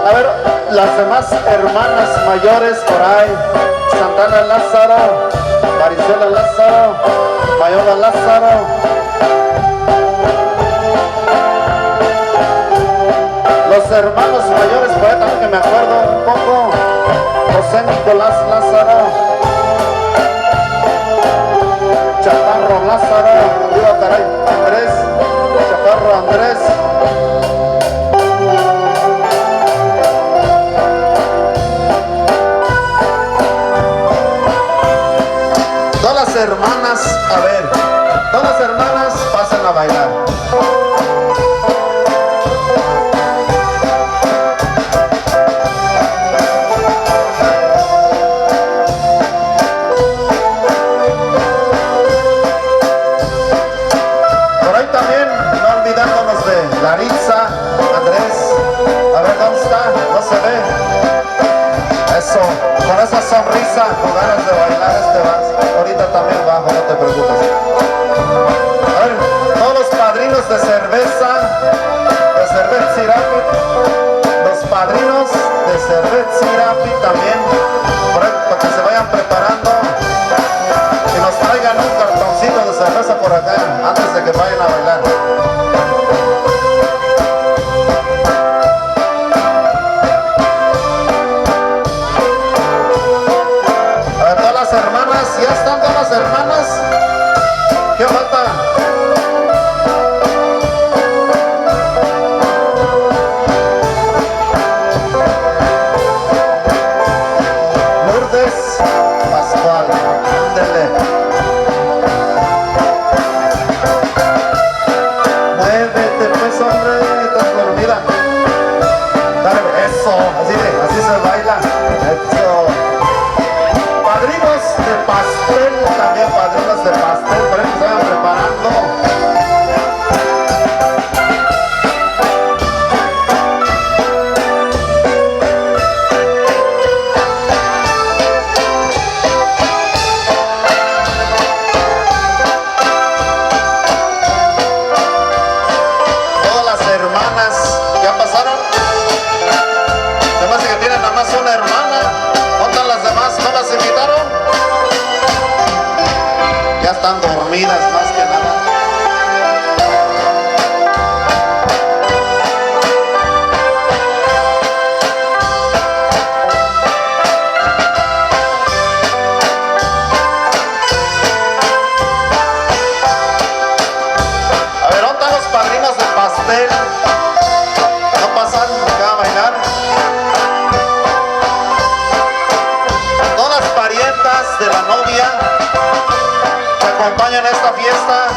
A ver, las demás hermanas mayores por ahí: Santana Lázaro, Maricela Lázaro, Mayola Lázaro. Los hermanos mayores por ahí también, que me acuerdo un poco: José Nicolás Lázaro, Chaparro Lázaro, viva caray, Andrés, Chaparro Andrés. Todas las hermanas, a ver, todas las hermanas pasan a bailar. Por ahí también, no olvidándonos de Larissa, Andrés. A ver, ¿dónde está? No se ve. Eso, con esa sonrisa, con ganas de bailar este vals. Ahorita también bajo, no te preocupes. A ver, todos los padrinos de cerveza Sirapi, los padrinos de cerveza Sirapi también, por ahí, para que se vayan preparando y nos traigan un cartoncito de cerveza por acá antes de que vayan a bailar. Hermanas, ¿ya están todas las hermanas? ¿Qué falta? están dormidas más que nada. A ver, ¿dónde están los padrinos de pastel? ¿No pasan acá a bailar? Todas las parientas de la novia que acompañan esta fiesta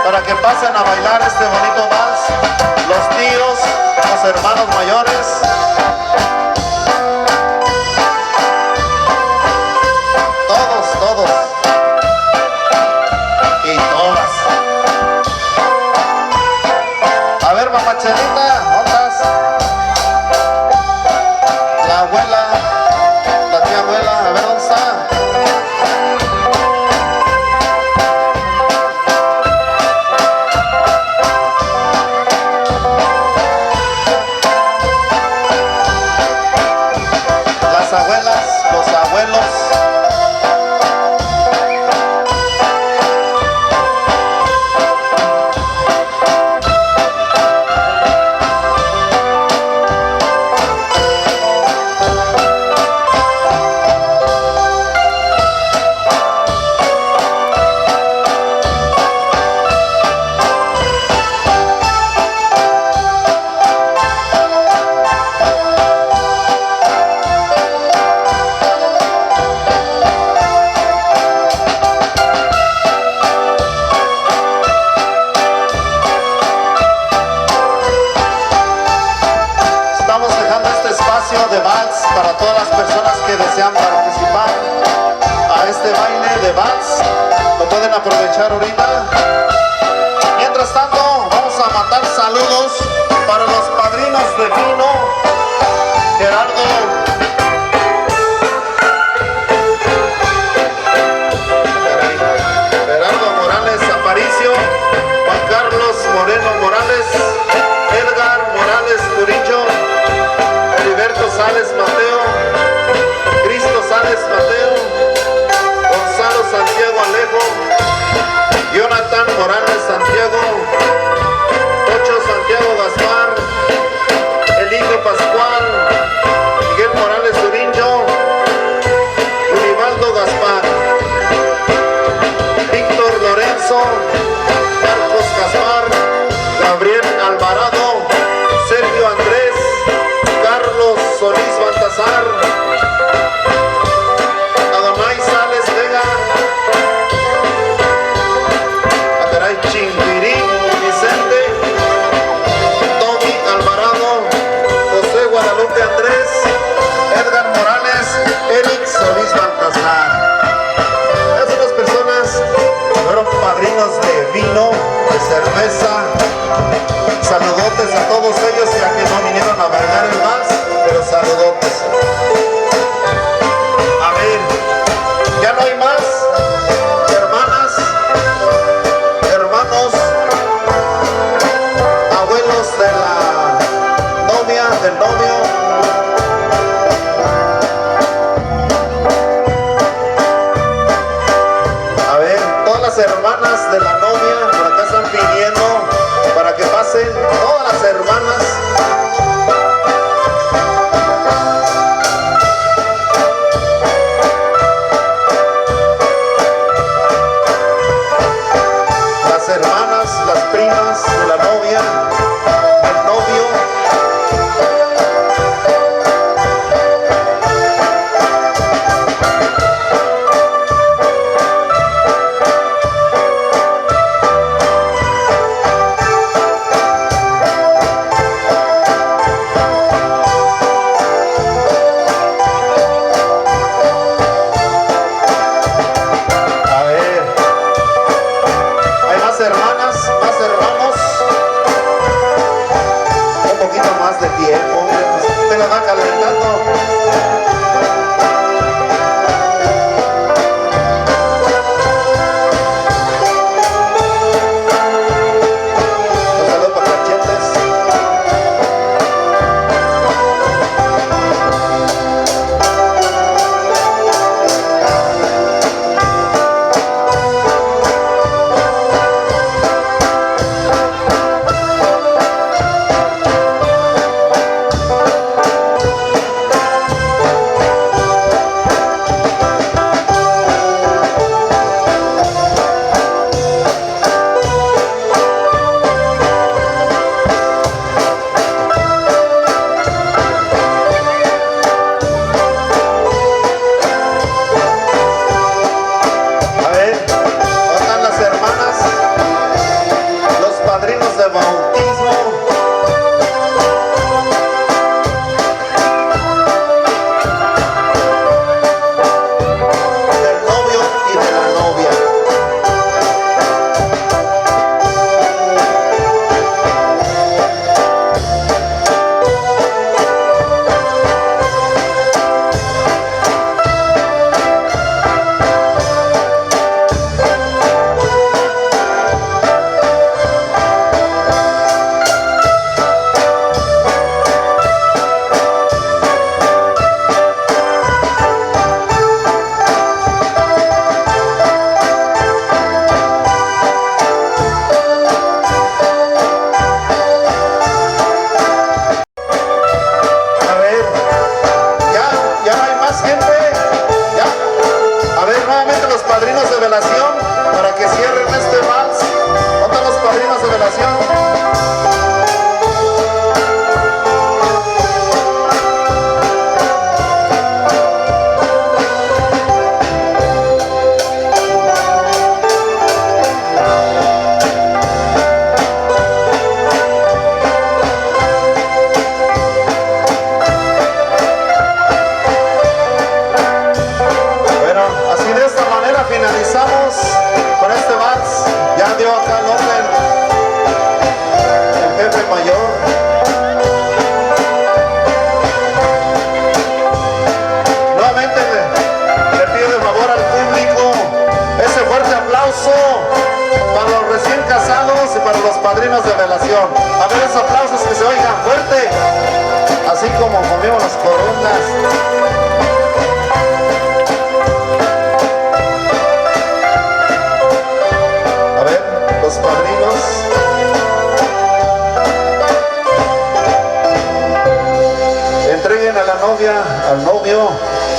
para que pasen a bailar este bonito vals, los tíos, los hermanos mayores. Todos y todas. A ver, mamachelita, ¿dónde estás? La abuela, la tía abuela, a ver, ¿dónde está? Las abuelas, los abuelos. De vals para todas las personas que desean participar a este baile de vals, lo pueden aprovechar ahorita. Mientras tanto, vamos a mandar saludos para los padrinos de vino, Gerardo Morales Aparicio, Juan Carlos Moreno Morales, Edgar Morales Murillo, Heriberto Sales Mateo, Cristo Sales Mateo, Gonzalo Santiago Alejo, Jonathan Morales Santiago, Ocho Santiago Gaspar, Eligio Pascual, Miguel Morales Urinjo, Univaldo Gaspar, Víctor Lorenzo, Marcos Gaspar, Gabriel Alvarado, Sergio Andrés, Carlos Solís Baltasar, Adonai Sales Vega, Acaray Chimpirín Vicente, Tommy Alvarado, José Guadalupe Andrés, Edgar Morales, Eric Solís Baltasar. Esas son las personas que fueron padrinos de vino, de cerveza. Saludote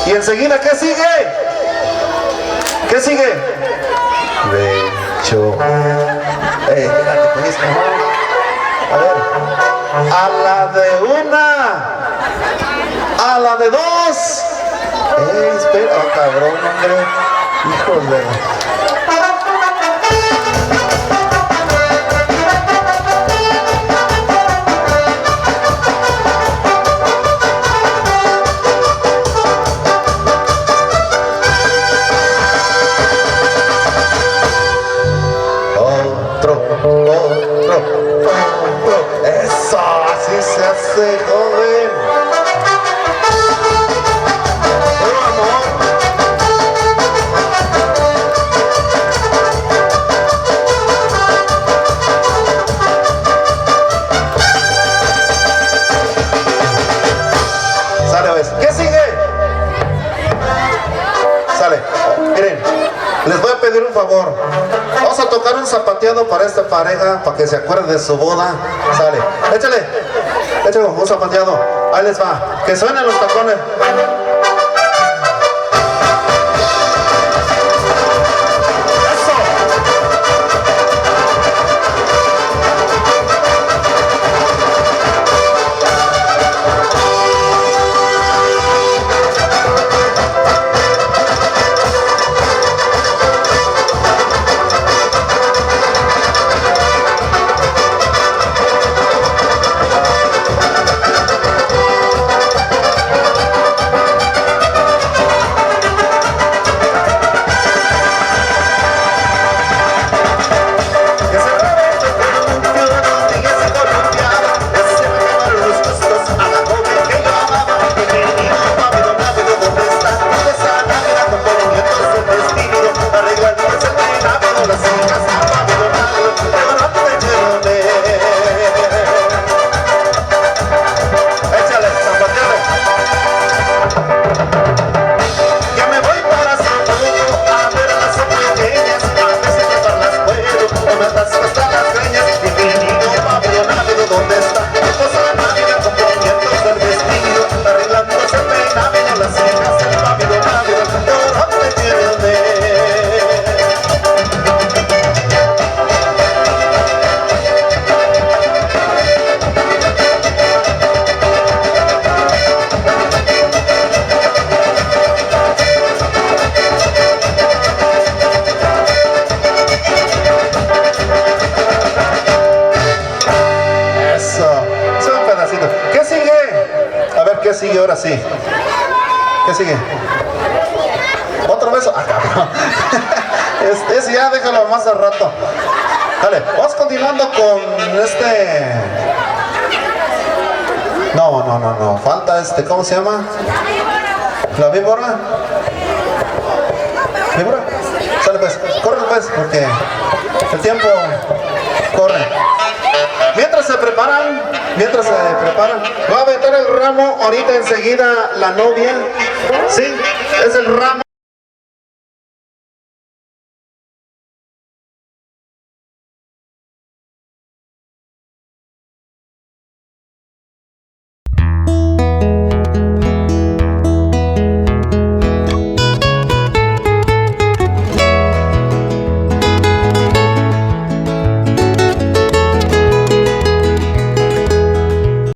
Y enseguida, ¿qué sigue? ¿Qué sigue? Becho. Espérate, pues, a ver. A la de una. A la de dos. Espera, oh, cabrón, hombre. Hijos de... Eso, así se hace, joven. Amor. Sale, ¿ves? ¿Qué sigue? Sale. Miren, les voy a pedir un favor. Vamos a tocar un zapateado para esta pareja, para que se acuerde de su boda. Sale, échale un zapateado. Ahí les va, que suenen los tacones. ¿Qué sigue ahora sí? ¿Qué sigue? ¿Otro beso? Ah, cabrón. Ese ya déjalo más al rato. Dale, vamos continuando con este... No. Falta este, ¿cómo se llama? ¿La víbora? ¿Víbora? Sale pues, corre pues, porque el tiempo corre. Mientras se preparan, va a aventar el ramo ahorita enseguida la novia. Sí, es el ramo.